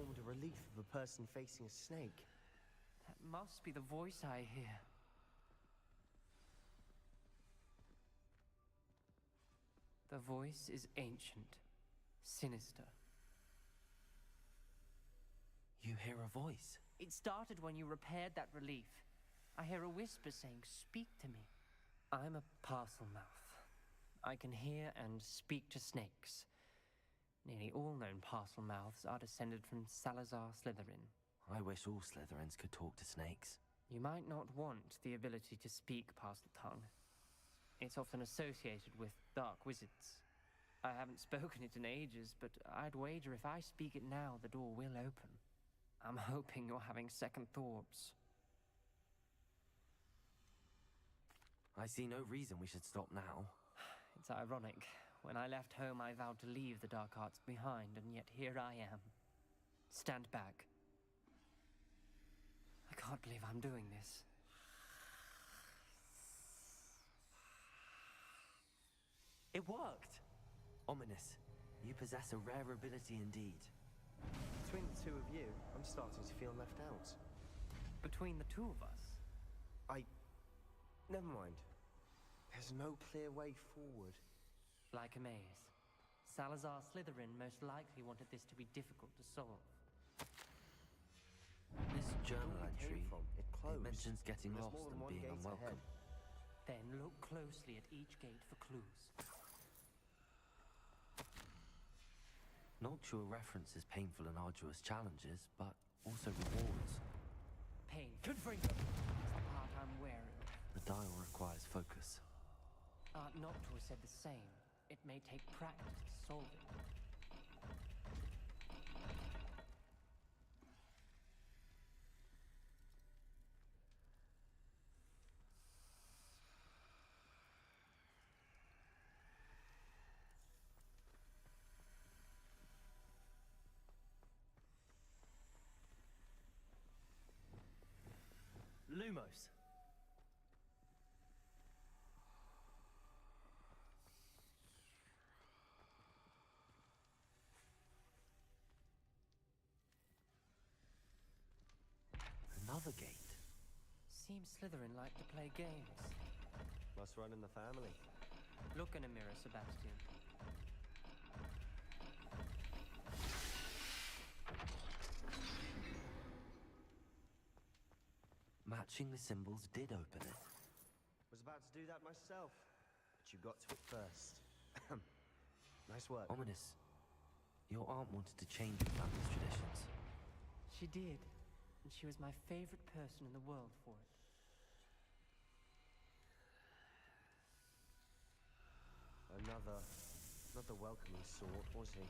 J: formed a relief of a person facing a snake.
K: That must be the voice I hear. The voice is ancient, sinister.
C: You hear a voice?
K: It started when you repaired that relief. I hear a whisper saying, "Speak to me." I'm a parcel mouth. I can hear and speak to snakes. Nearly all known parcel mouths are descended from Salazar Slytherin.
C: I wish all Slytherins could talk to snakes.
K: You might not want the ability to speak parcel tongue. It's often associated with dark wizards. I haven't spoken it in ages, but I'd wager if I speak it now, the door will open. I'm hoping you're having second thoughts.
C: I see no reason we should stop now.
K: It's ironic. When I left home, I vowed to leave the dark arts behind, and yet here I am. Stand back. I can't believe I'm doing this.
C: It worked! Ominous, you possess a rare ability indeed.
J: Between the two of you, I'm starting to feel left out.
K: Between the two of us?
J: Never mind. There's no clear way forward.
K: Like a maze. Salazar Slytherin most likely wanted this to be difficult to solve.
C: This journal
J: Where we came
C: entry,
J: from, it closed.
C: mentions getting
J: There's
C: lost
J: more than
C: and
J: one
C: being
J: gate
C: unwelcome.
J: ahead.
K: Then look closely at each gate for clues.
C: Noctua references painful and arduous challenges, but also rewards.
K: Pain. Good for you. It's the part I'm wary of.
C: The dial requires focus.
K: Noctua said the same. It may take practice to solve it.
J: Lumos.
C: Another gate.
K: Seems Slytherin like to play games.
J: Must run in the family.
K: Look in a mirror, Sebastian.
C: Matching the symbols did open it.
J: Was about to do that myself, but you got to it first. Nice work.
C: Ominous, your aunt wanted to change your family's traditions.
K: She did, and she was my favorite person in the world for it.
J: Another welcoming sort, was he?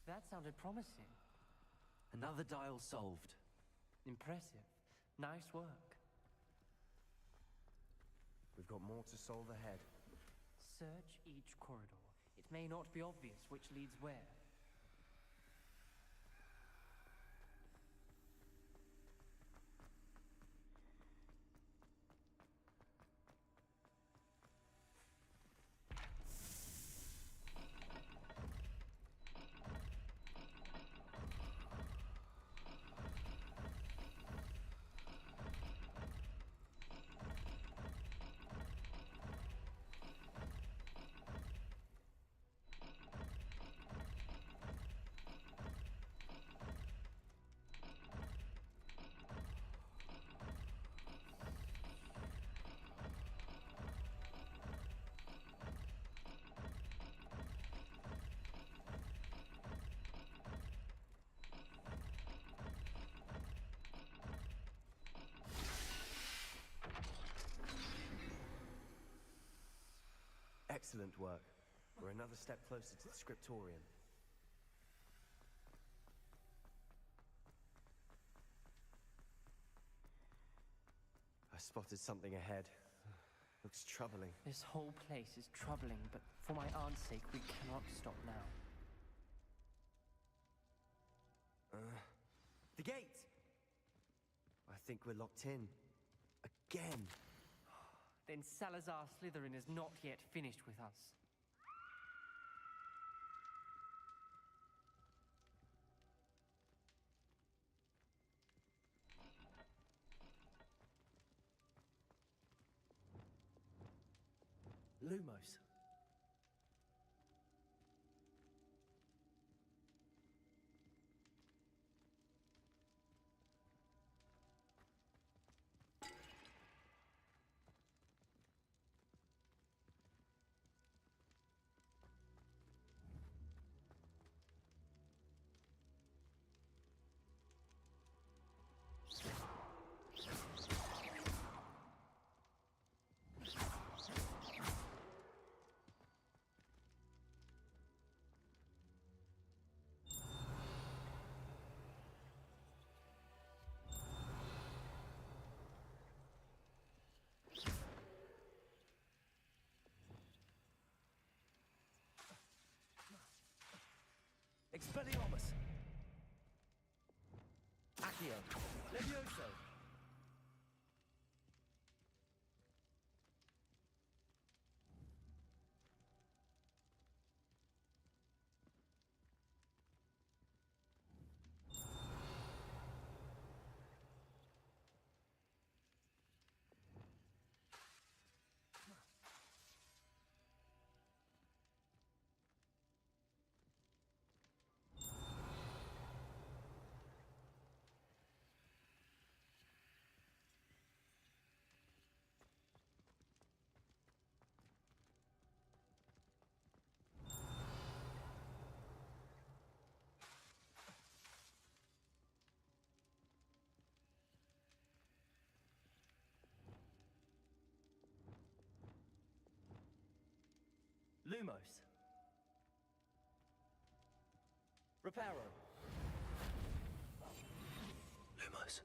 K: That sounded promising.
C: Another dial solved.
K: Impressive. Nice work.
J: We've got more to solve ahead.
K: Search each corridor. It may not be obvious which leads where.
J: Excellent work. We're another step closer to the scriptorium. I spotted something ahead. Looks troubling.
K: This whole place is troubling, but for my aunt's sake, we cannot stop now.
J: The gate! I think we're locked in. Again!
K: Then Salazar Slytherin is not yet finished with us.
J: Lumos.
A: Expelliarmus! Accio! Levioso! Lumos. Reparo.
J: Lumos.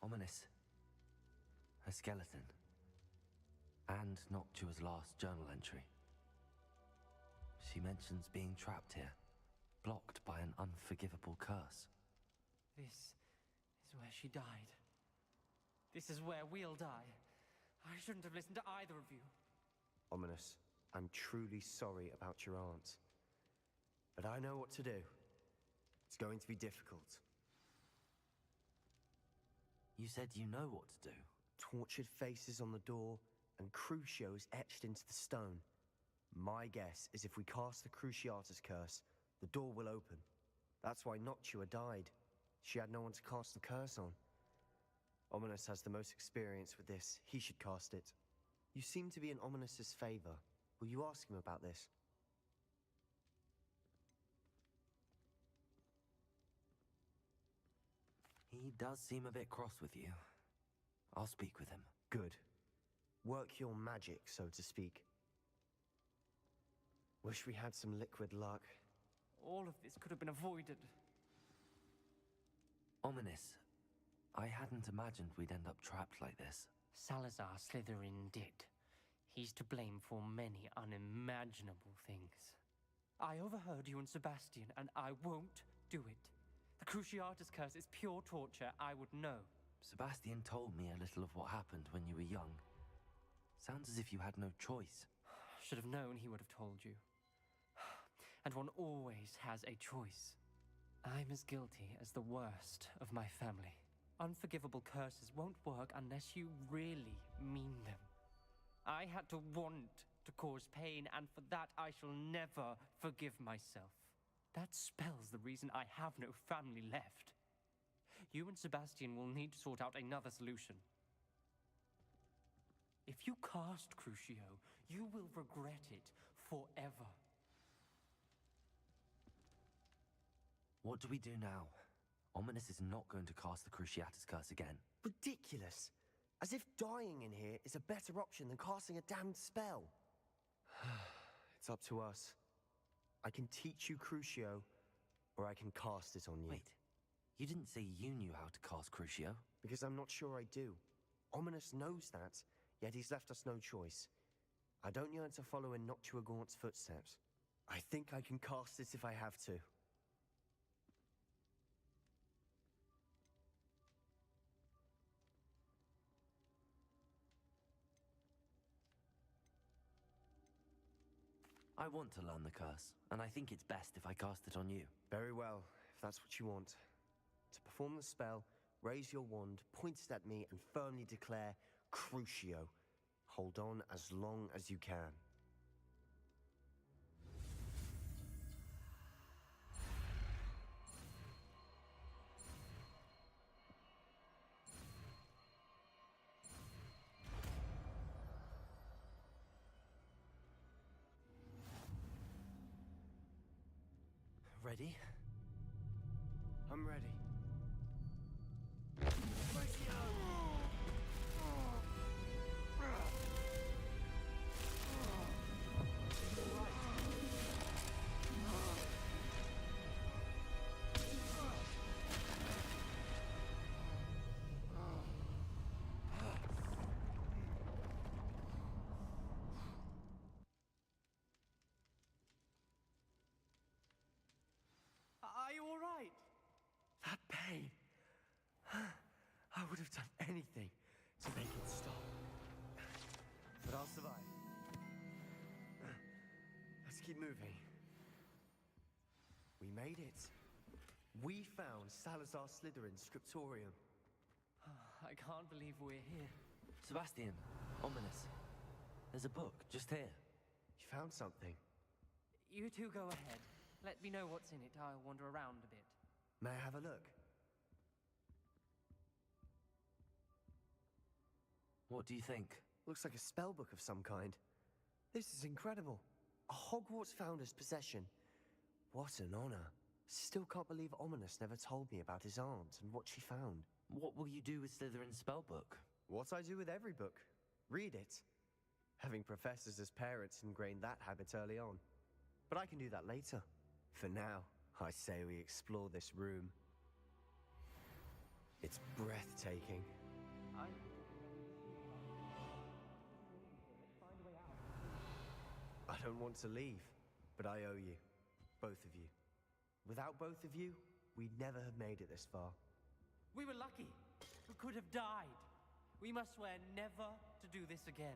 C: Ominous. A skeleton. And Noctua's last journal entry. She mentions being trapped here, blocked by an unforgivable curse.
K: This is where she died. This is where we'll die. I shouldn't have listened to either of you.
J: Ominous, I'm truly sorry about your aunt. But I know what to do. It's going to be difficult.
C: You said you know what to do.
J: Tortured faces on the door, and Crucios etched into the stone. My guess is if we cast the Cruciatus curse, the door will open. That's why Noctua died. She had no one to cast the curse on. Ominous has the most experience with this. He should cast it. You seem to be in Ominous's favor. Will you ask him about this?
C: He does seem a bit cross with you. I'll speak with him.
J: Good. Work your magic, so to speak. Wish we had some liquid luck.
K: All of this could have been avoided.
C: Ominous. I hadn't imagined we'd end up trapped like this.
K: Salazar Slytherin did. He's to blame for many unimaginable things. I overheard you and Sebastian, and I won't do it. The Cruciatus curse is pure torture, I would know.
C: Sebastian told me a little of what happened when you were young. Sounds as if you had no choice.
K: Should have known he would have told you. And one always has a choice. I'm as guilty as the worst of my family. Unforgivable curses won't work unless you really mean them. I had to want to cause pain, and for that I shall never forgive myself. That spells the reason I have no family left. You and Sebastian will need to sort out another solution. If you cast Crucio, you will regret it forever.
C: What do we do now? Ominous is not going to cast the Cruciatus curse again.
J: Ridiculous! As if dying in here is a better option than casting a damned spell. It's up to us. I can teach you Crucio, or I can cast it on you.
C: Wait, you didn't say you knew how to cast Crucio?
J: Because I'm not sure I do. Ominous knows that, yet he's left us no choice. I don't yearn to follow in Noctua Gaunt's footsteps. I think I can cast it if I have to.
C: I want to learn the curse, and I think it's best if I cast it on you.
J: Very well, if that's what you want. To perform the spell, raise your wand, point it at me, and firmly declare, Crucio. Hold on as long as you can.
C: Ready?
J: I'm ready.
K: Are you all right?
J: That pain. I would have done anything to make it stop. But I'll survive. Let's keep moving. We made it. We found Salazar Slytherin's scriptorium.
K: I can't believe we're here.
C: Sebastian, Ominous. There's a book just here.
J: You found something.
K: You two go ahead. Let me know what's in it. I'll wander around a bit.
J: May I have a look?
C: What do you think?
J: Looks like a spell book of some kind. This is incredible. A Hogwarts founder's possession. What an honor. Still can't believe Ominous never told me about his aunt and what she found.
C: What will you do with Slytherin's spellbook?
J: What I do with every book. Read it. Having professors as parents ingrained that habit early on. But I can do that later. For now, I say we explore this room. It's breathtaking. I don't want to leave, but I owe you. Both of you. Without both of you, we'd never have made it this far.
K: We were lucky. We could have died. We must swear never to do this again.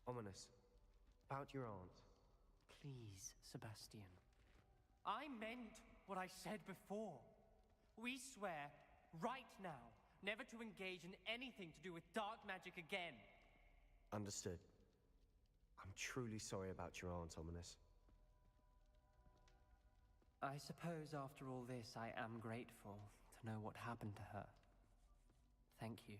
J: Ominous. About your aunt.
K: Please, Sebastian. I meant what I said before. We swear, right now, never to engage in anything to do with dark magic again.
J: Understood. I'm truly sorry about your aunt, Ominous.
K: I suppose after all this, I am grateful to know what happened to her. Thank you.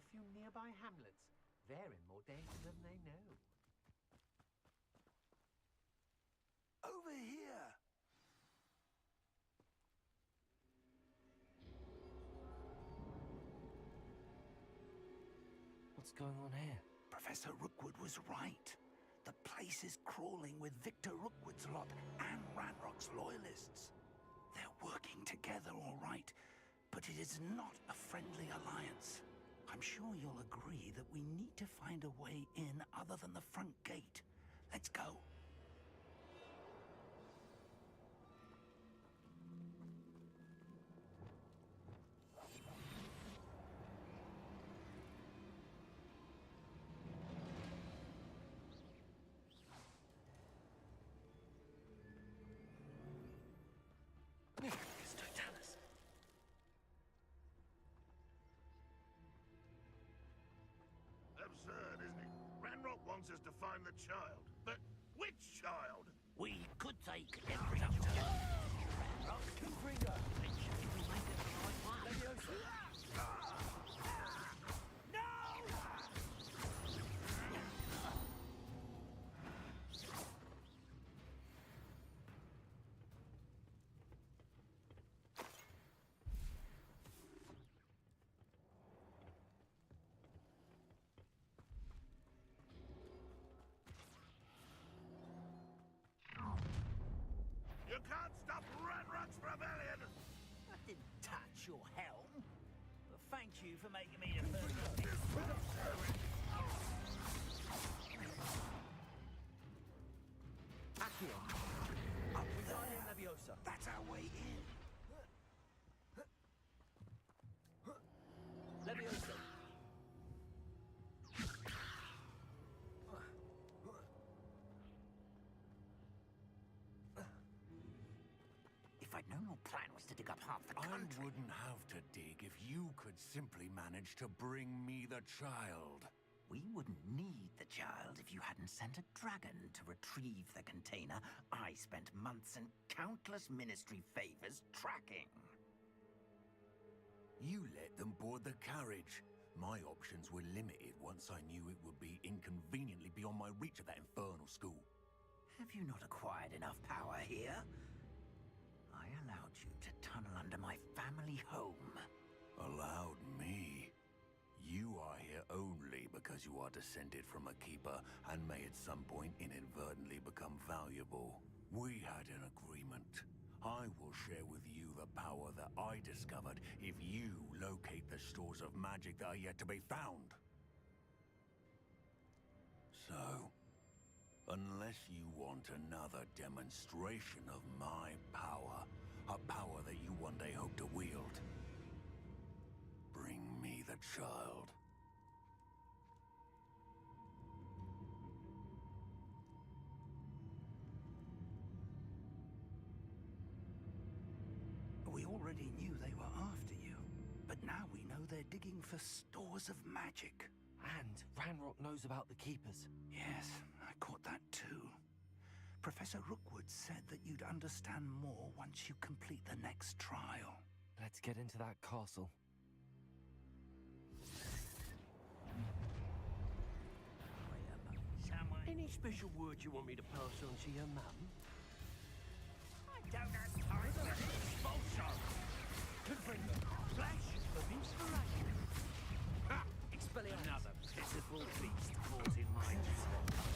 L: a few nearby hamlets. They're in more danger than they know.
G: Over here!
C: What's going on here?
G: Professor Rookwood was right. The place is crawling with Victor Rookwood's lot and Ranrock's loyalists. They're working together, all right, but it is not a friendly alliance. I'm sure you'll agree that we need to find a way in other than the front gate. Let's go.
M: Absurd, isn't it? Ranrock wants us to find the child. But which child?
H: We could take every child. Ranrock.
J: Confringo!
H: If we make it the right one.
J: Leviosa!
M: You can't stop Ranrock's rebellion!
N: I didn't touch your helm. But thank you for making me the first.
J: Accio! Up with Guardian Leviosa!
G: That's our way in.
J: Leviosa!
N: If I'd known your plan was to dig up half the
D: I
N: country...
D: wouldn't have to dig if you could simply manage to bring me the child.
N: We wouldn't need the child if you hadn't sent a dragon to retrieve the container I spent months and countless ministry favors tracking.
D: You let them board the carriage. My options were limited once I knew it would be inconveniently beyond my reach at that infernal school.
N: Have you not acquired enough power here? I allowed you to tunnel under my family home.
D: Allowed me? You are here only because you are descended from a keeper and may at some point inadvertently become valuable. We had an agreement. I will share with you the power that I discovered if you locate the stores of magic that are yet to be found. So, unless you want another demonstration of my power, a power that you one day hope to wield, bring me the child.
G: We already knew they were after you, but now we know they're digging for stores of magic.
C: And Ranrock knows about the Keepers.
G: Yes, I caught that too. Professor Rookwood said that you'd understand more once you complete the next trial.
C: Let's get into that castle.
N: Someone...
L: Any special word you want me to pass on to your mum?
N: I don't have time for this bullshit!
L: Confringo, flash of inspiration. Ha!
J: Expelliarmus!
L: Another pitiful beast caught in my trap.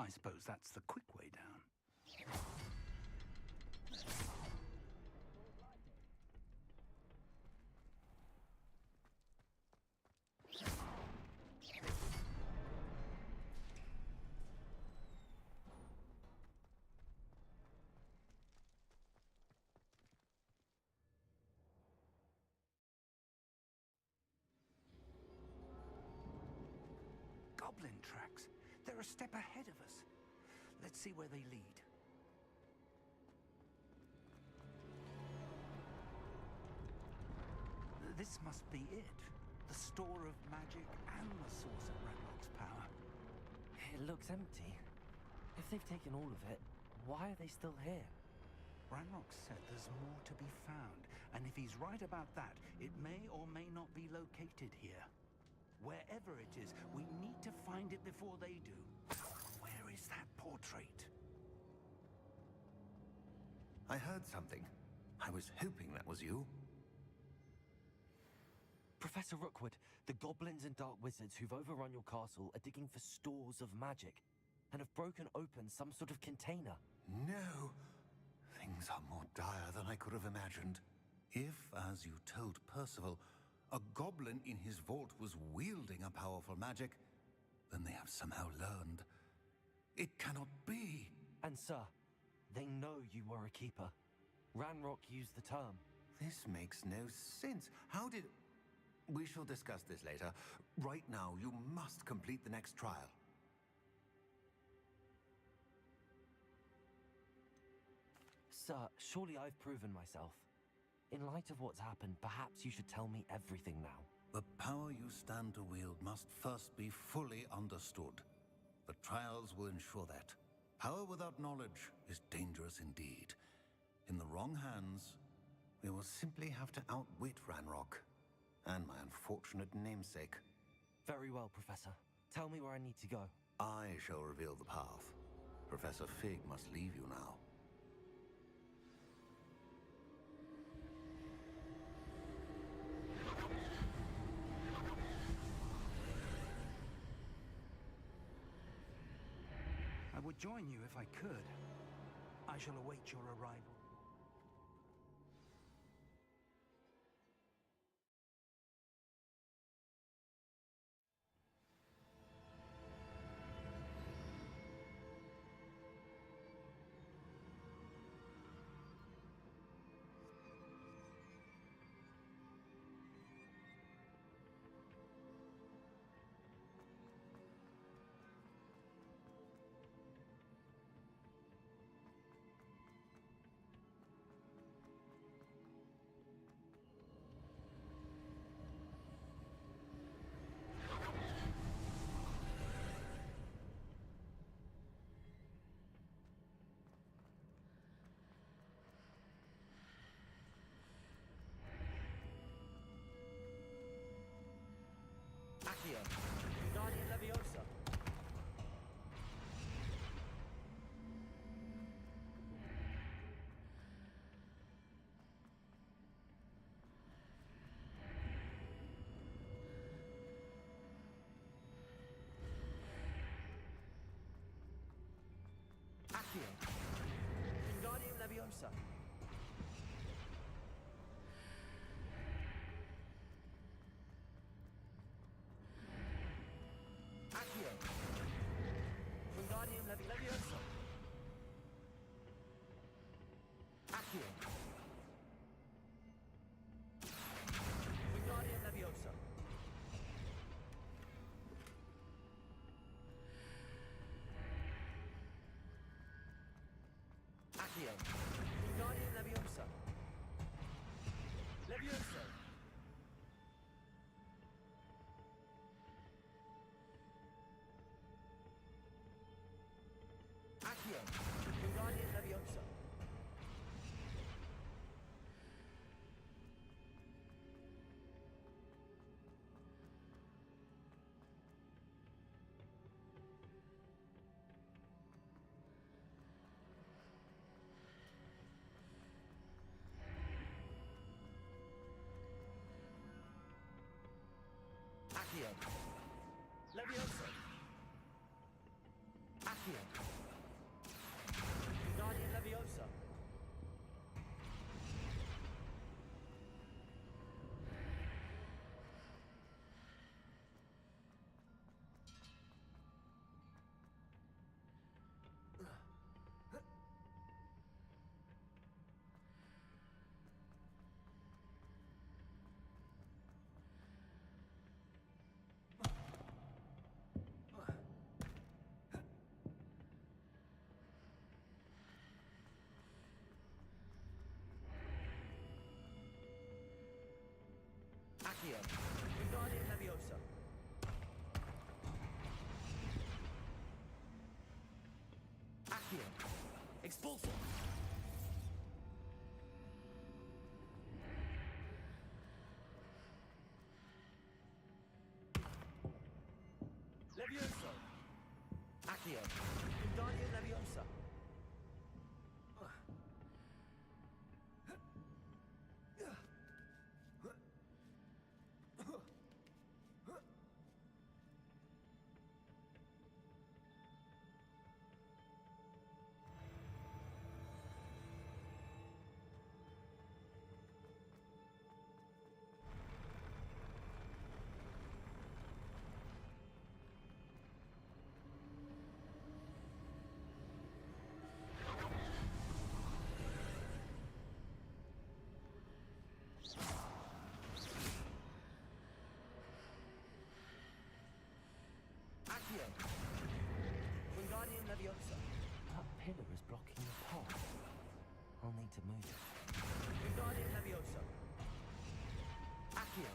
G: I suppose that's the quick way down. Goblin tracks. They're a step ahead of us. Let's see where they lead. This must be it. The store of magic and the source of Ranrock's power.
C: It looks empty. If they've taken all of it, why are they still here?
G: Ranrock said there's more to be found, and if he's right about that, it may or may not be located here. Wherever it is, we need to find it before they do. Where is that portrait?
D: I heard something. I was hoping that was you.
C: Professor Rookwood, the goblins and dark wizards who've overrun your castle are digging for stores of magic and have broken open some sort of container.
D: No! Things are more dire than I could have imagined. If, as you told Percival, a goblin in his vault was wielding a powerful magic, then they have somehow learned. It cannot be!
C: And sir, they know you were a keeper. Ranrock used the term.
D: This makes no sense. How did... We shall discuss this later. Right now, you must complete the next trial.
C: Sir, surely I've proven myself. In light of what's happened, perhaps you should tell me everything now.
D: The power you stand to wield must first be fully understood. The trials will ensure that. Power without knowledge is dangerous indeed. In the wrong hands, we will simply have to outwit Ranrock and my unfortunate namesake.
C: Very well, Professor. Tell me where I need to go.
D: I shall reveal the path. Professor Fig must leave you now.
G: I would join you if I could. I shall await your arrival.
C: Accio, Guardian Leviosa. Accio, Guardian Leviosa. Accio, Wingardium Leviosa. Accio, Wingardium Leviosa. Accio, Wingardium Leviosa. Leviosa. Accio, Wingardium Leviosa. Accio, Leviosa. Accio.
A: Wingardium Leviosa. Accio. Expulsor. Levioso. Accio. Wingardium Leviosa. Accio. Wingardium Leviosa.
C: That pillar is blocking the path. I'll need to move it.
A: Wingardium Leviosa. Accio.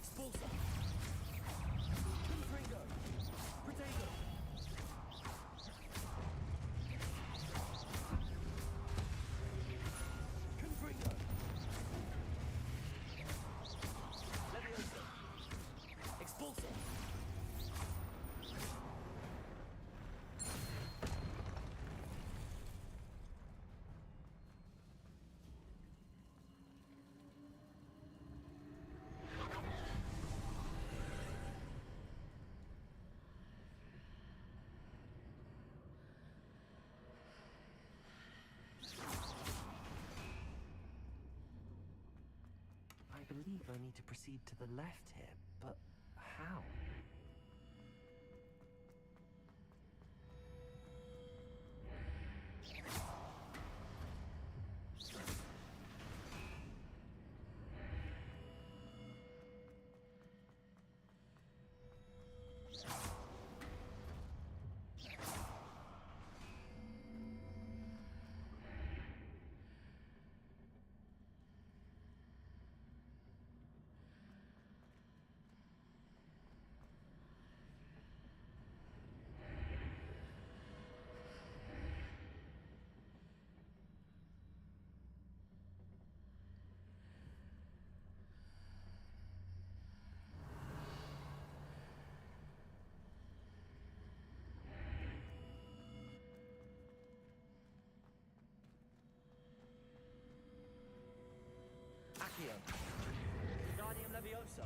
A: Expulsor. Confringo. Protego. Confringo. Leviosa. Expulsor.
C: I believe I need to proceed to the left here, but how?
A: Accio. Wingardium Leviosa.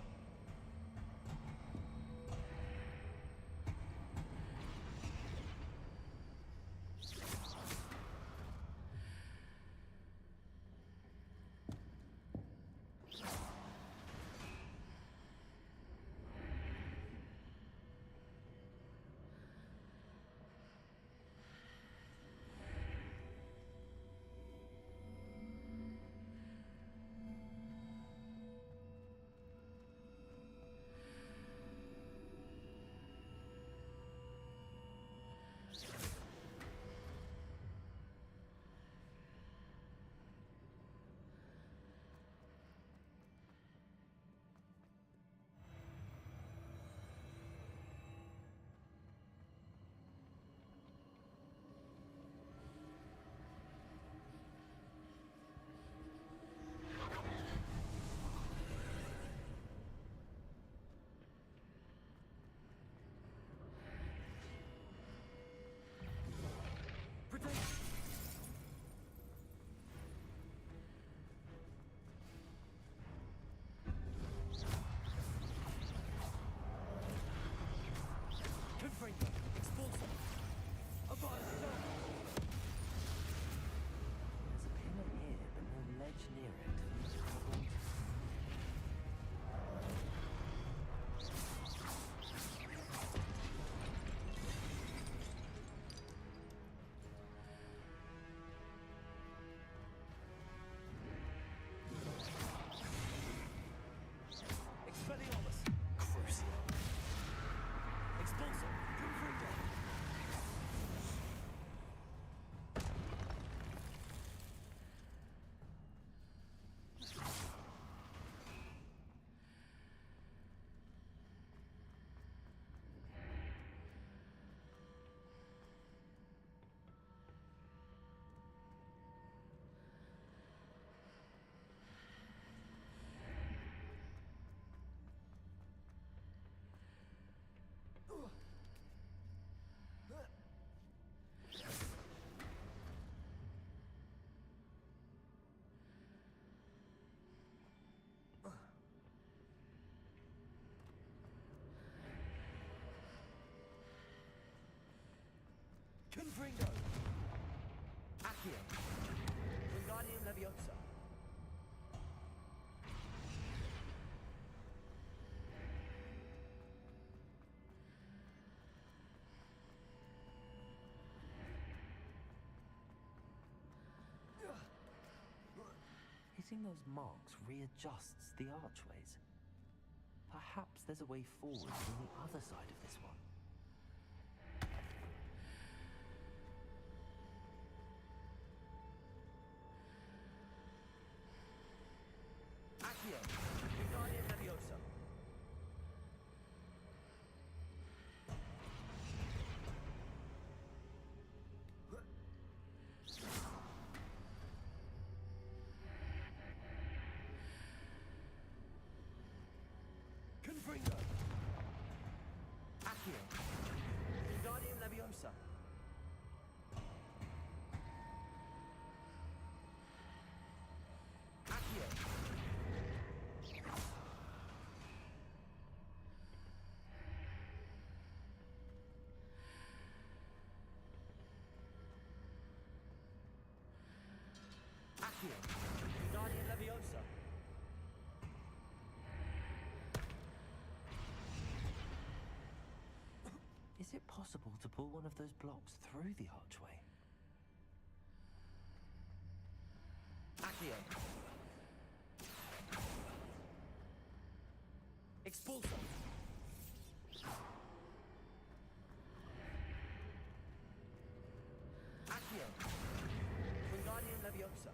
A: Confringo! Accio! Wingardium Leviosa!
C: Hitting those marks readjusts the archways. Perhaps there's a way forward from the other side of this one.
A: Accio! Wingardium Leviosa! Confringo! Accio! Wingardium Leviosa! Accio! Accio! Wingardium Leviosa!
C: Is it possible to pull one of those blocks through the archway?
A: Accio! Expulso! Accio! Wingardium Leviosa!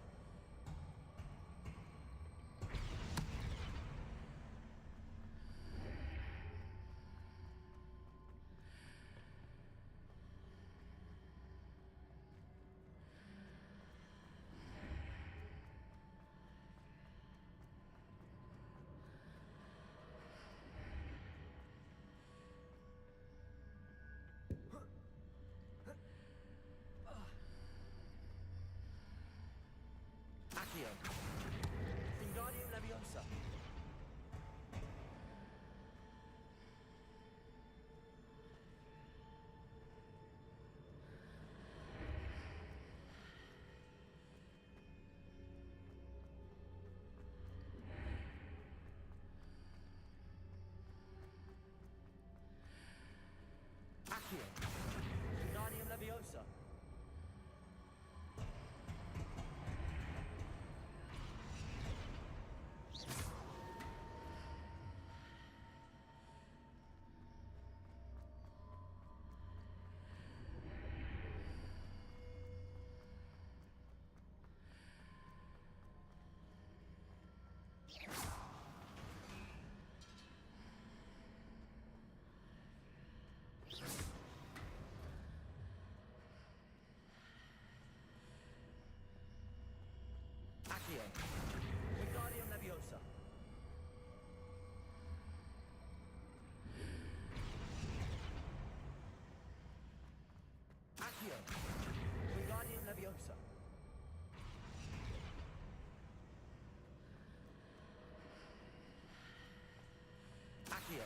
A: Accio! Wingardium Leviosa! Accio! Wingardium Leviosa! Accio! Wingardium Leviosa! Accio! Wingardium Leviosa! Accio!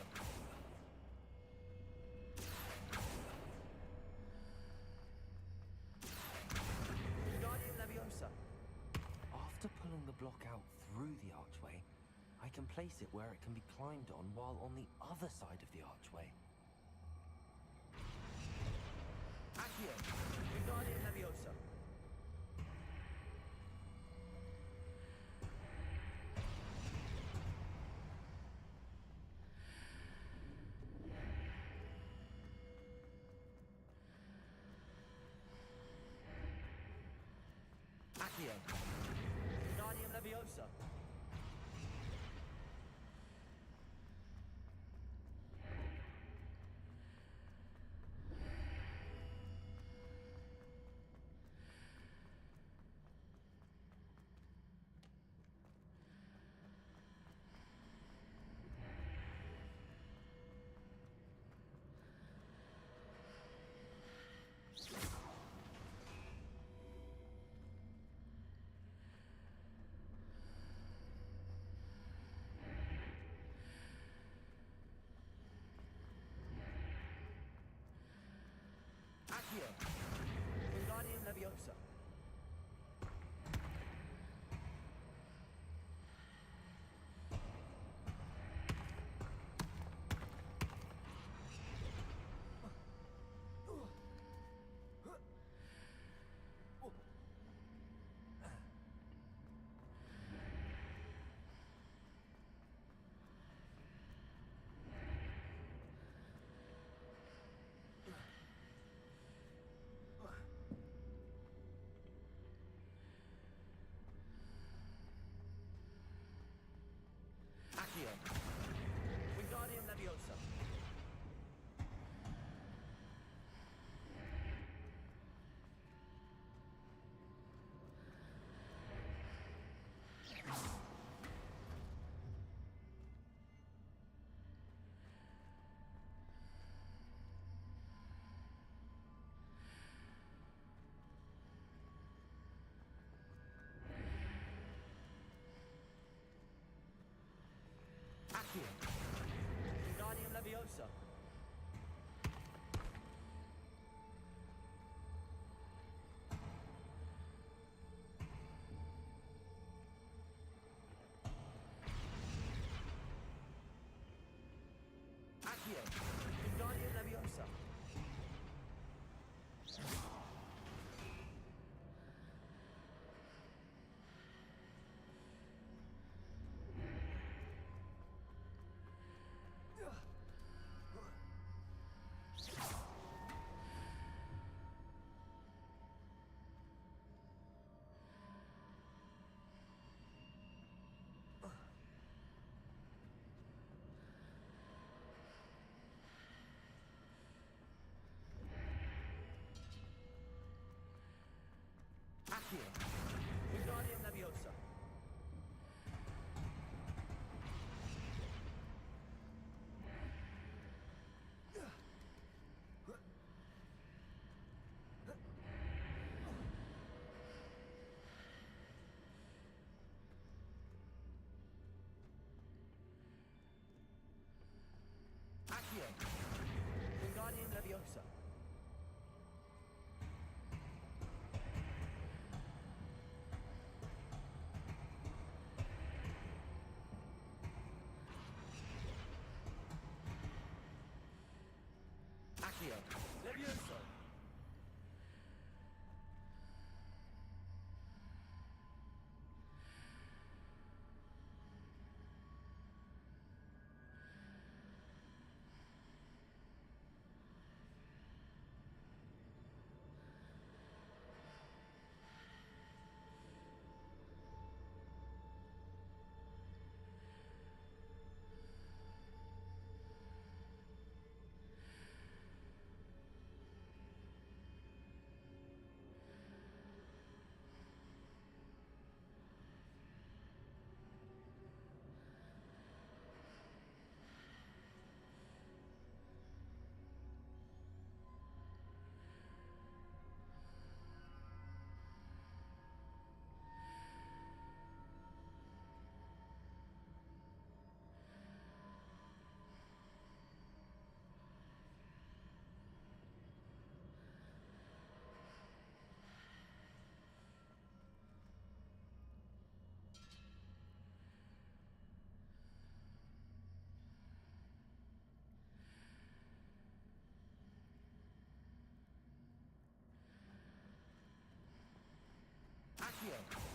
A: Wingardium Leviosa!
C: After pulling the block out through the archway, I can place it where it can be climbed on while on the other side of the archway.
A: Accio! Wingardium Leviosa! Accio! Wingardium Leviosa! Accio! Leviosa. Accio. Wingardium Leviosa. Accio. Wingardium Leviosa. Accio. Wingardium Leviosa. Accio. Wingardium Leviosa. Accio. Wingardium Leviosa. Accio. Leviosa. Accio.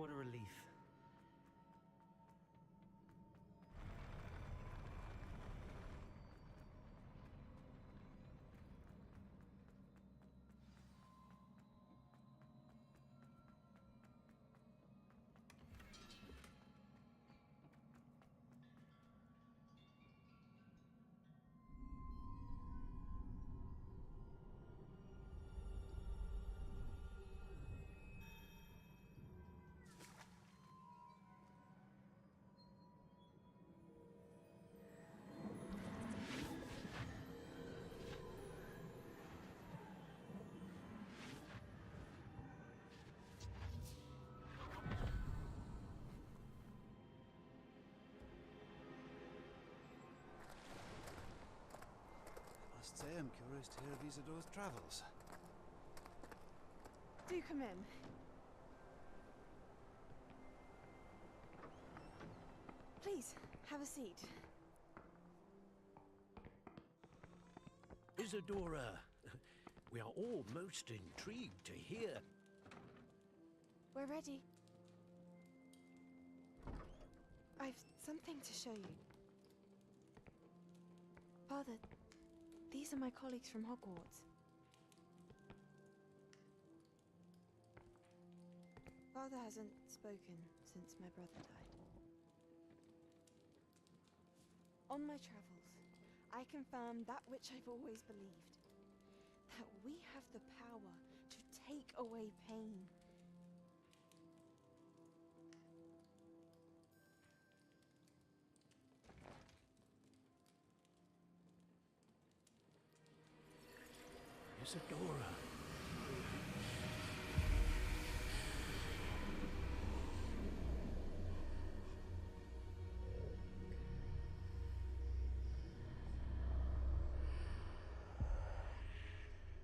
A: What a relief.
O: Must say I'm curious to hear of Isidore's travels.
P: Do come in. Please, have a seat.
H: Isadora, we are all most intrigued to hear.
P: We're ready. I've something to show you. Father, these are my colleagues from Hogwarts. Father hasn't spoken since my brother died. On my travels, I confirmed that which I've always believed. That we have the power to take away pain.
H: Isadora.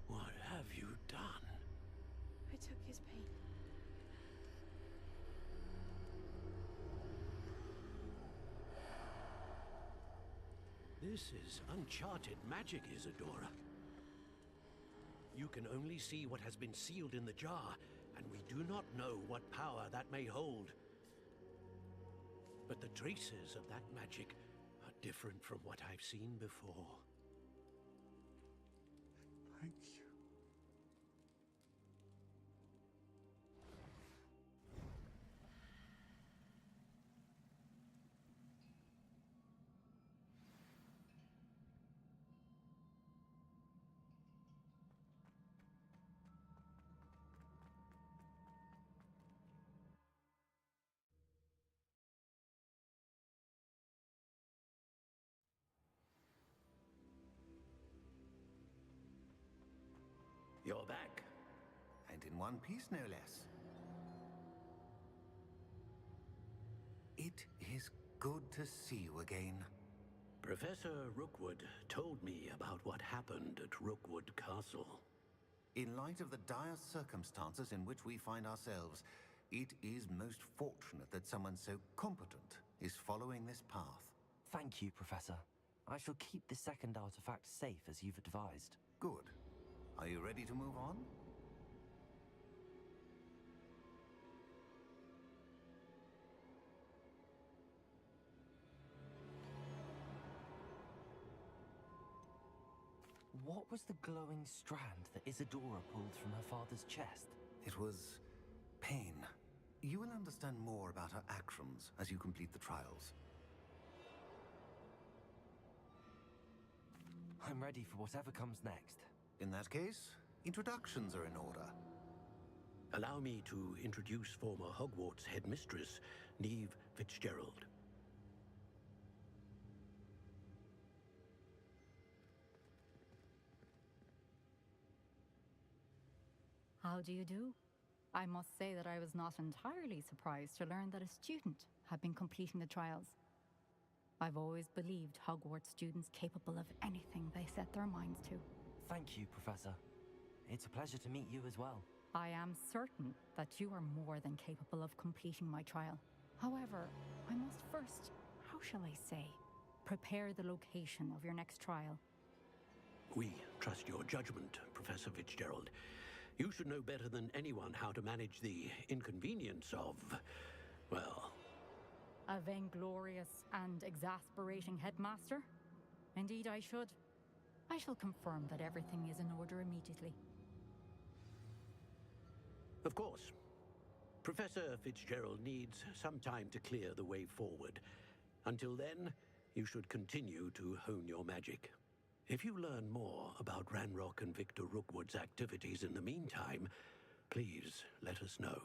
H: What have you done?
P: I took his pain.
H: This is uncharted magic, Isadora. You can only see what has been sealed in the jar, and we do not know what power that may hold. But the traces of that magic are different from what I've seen before.
O: Thank you.
H: You're back.
D: And in one piece, no less. It is good to see you again.
H: Professor Rookwood told me about what happened at Rookwood Castle.
D: In light of the dire circumstances in which we find ourselves, it is most fortunate that someone so competent is following this path.
C: Thank you, Professor. I shall keep the second artifact safe as you've advised.
D: Good. Are you ready to move on?
C: What was the glowing strand that Isadora pulled from her father's chest?
D: It was pain. You will understand more about her actions as you complete the trials.
C: I'm ready for whatever comes next.
D: In that case, introductions are in order.
H: Allow me to introduce former Hogwarts headmistress, Neve Fitzgerald.
Q: How do you do? I must say that I was not entirely surprised to learn that a student had been completing the trials. I've always believed Hogwarts students capable of anything they set their minds to.
C: Thank you, Professor. It's a pleasure to meet you as well.
Q: I am certain that you are more than capable of completing my trial. However, I must first, how shall I say, prepare the location of your next trial.
H: We trust your judgment, Professor Fitzgerald. You should know better than anyone how to manage the inconvenience of, well...
Q: A vainglorious and exasperating headmaster? Indeed I should. I shall confirm that everything is in order immediately.
H: Of course. Professor Fitzgerald needs some time to clear the way forward. Until then, you should continue to hone your magic. If you learn more about Ranrock and Victor Rookwood's activities in the meantime, please let us know.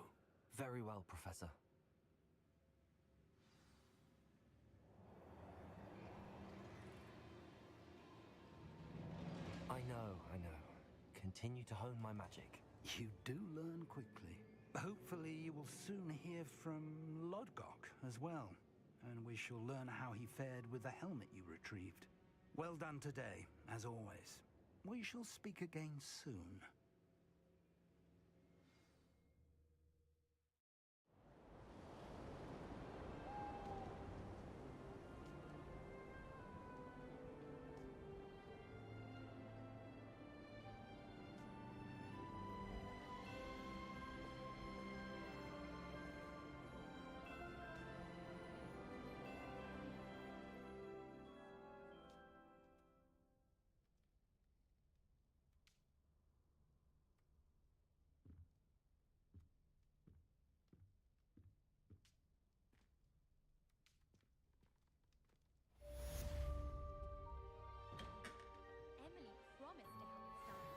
C: Very well, Professor. I know. Continue to hone my magic.
G: You do learn quickly. Hopefully you will soon hear from Lodgok as well, and we shall learn how he fared with the helmet you retrieved. Well done today, as always. We shall speak again soon.
R: Emily promised to help us start.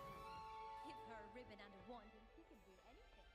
R: Give her a ribbon and a wand and she can do anything.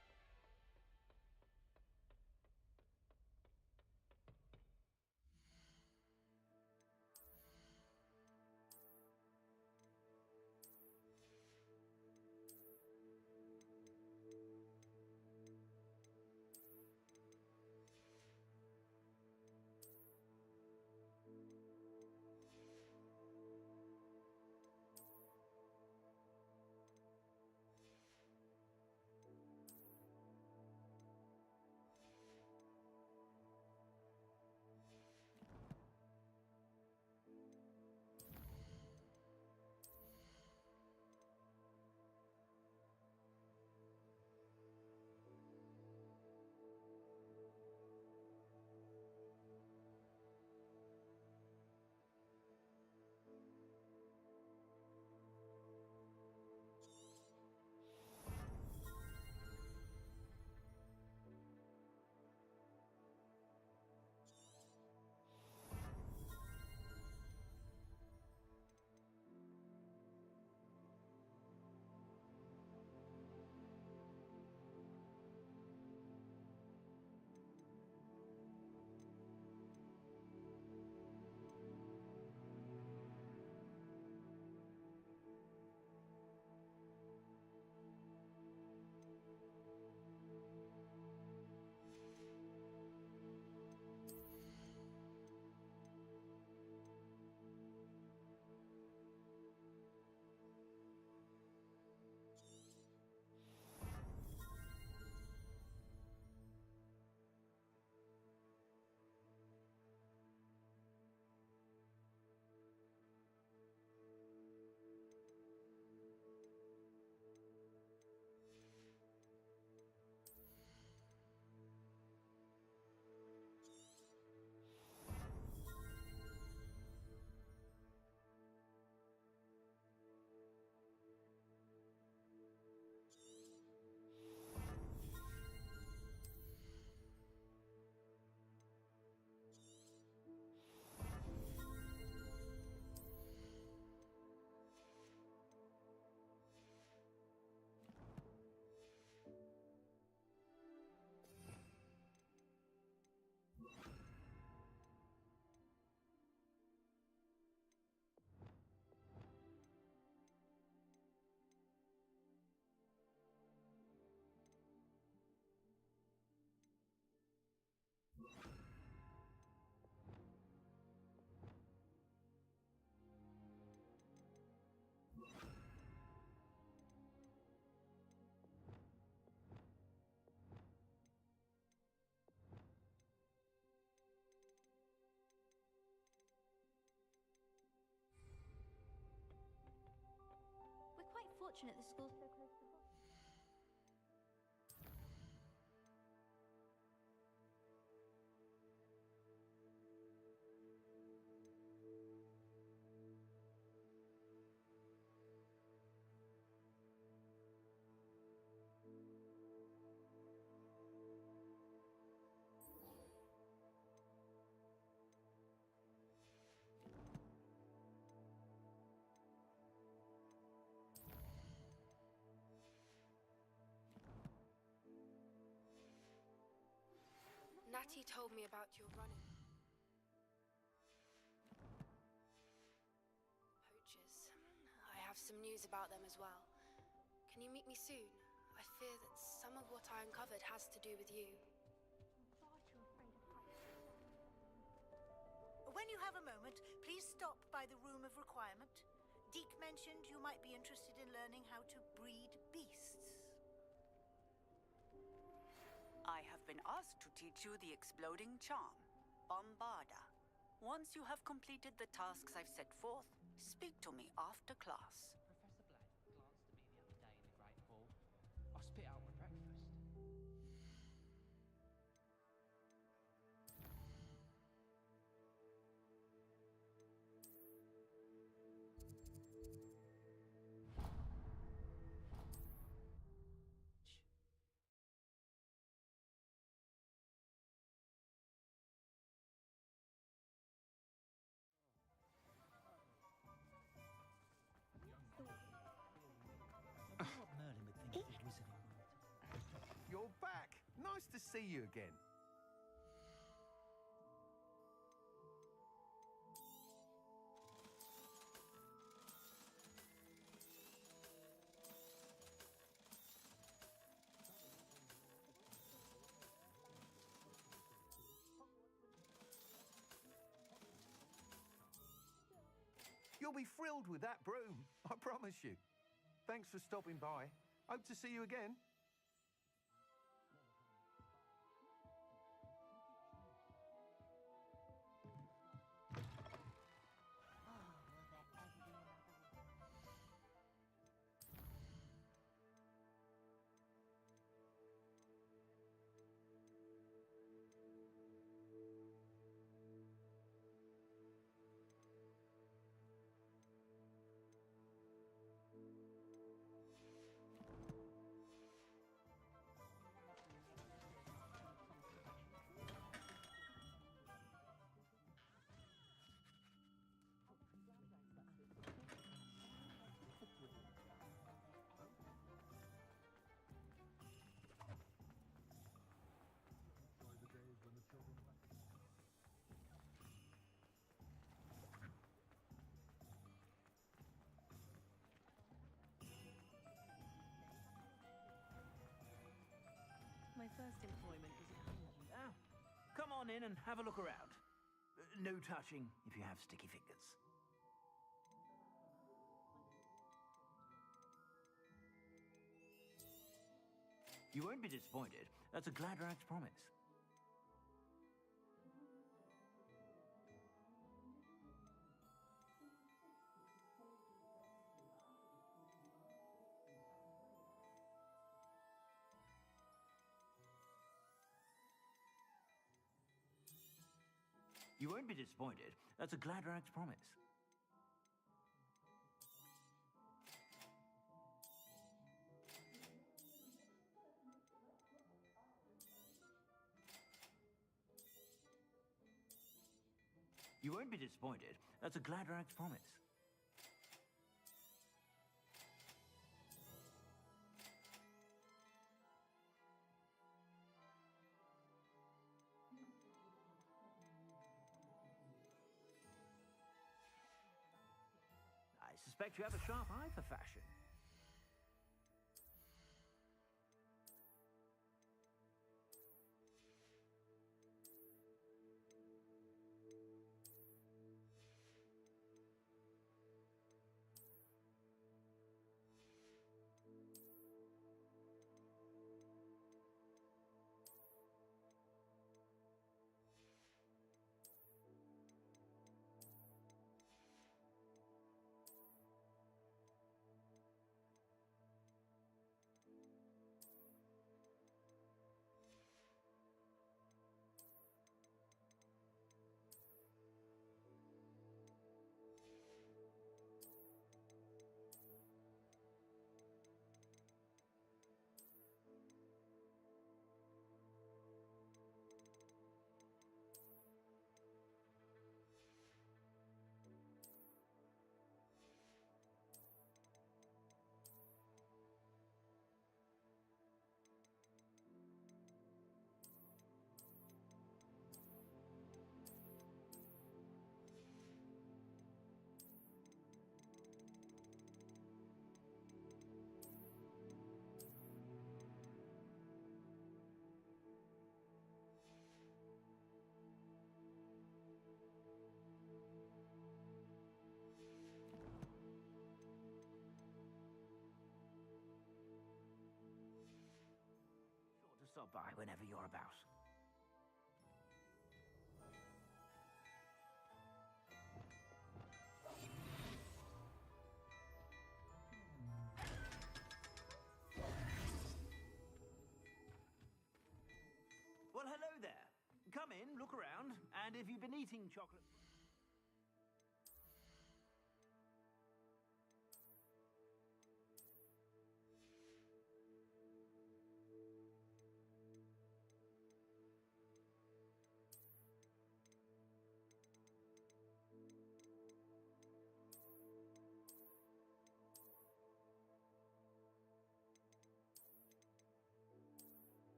R: We're quite fortunate the school's so close to home.
S: Hattie told me about your running. Poachers. I have some news about them as well. Can you meet me soon? I fear that some of what I uncovered has to do with you.
F: When you have a moment, please stop by the Room of Requirement. Deke mentioned you might be interested in learning how to breed beasts.
T: I have been asked to teach you the exploding charm, Bombarda. Once you have completed the tasks I've set forth, speak to me after class.
K: Professor Black glanced at me the other day in the Great Hall. I spit out my breakfast.
U: You're back! Nice to see you again. You'll be thrilled with that broom, I promise you. Thanks for stopping by. Hope to see you again.
V: My first employment was at home. Oh, come on in and have a look around. No touching if you have sticky fingers. You won't be disappointed. That's a Gladrax promise. You won't be disappointed. That's a Gladrax promise. You won't be disappointed. That's a Gladrax promise. I suspect you have a sharp eye for fashion. stop by whenever you're about. Well, hello there. Come in, look around, and if you've been eating chocolate...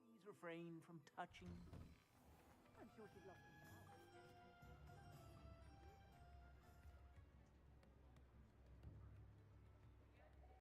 V: Please refrain from touching.
F: I'm sure she'd love to know.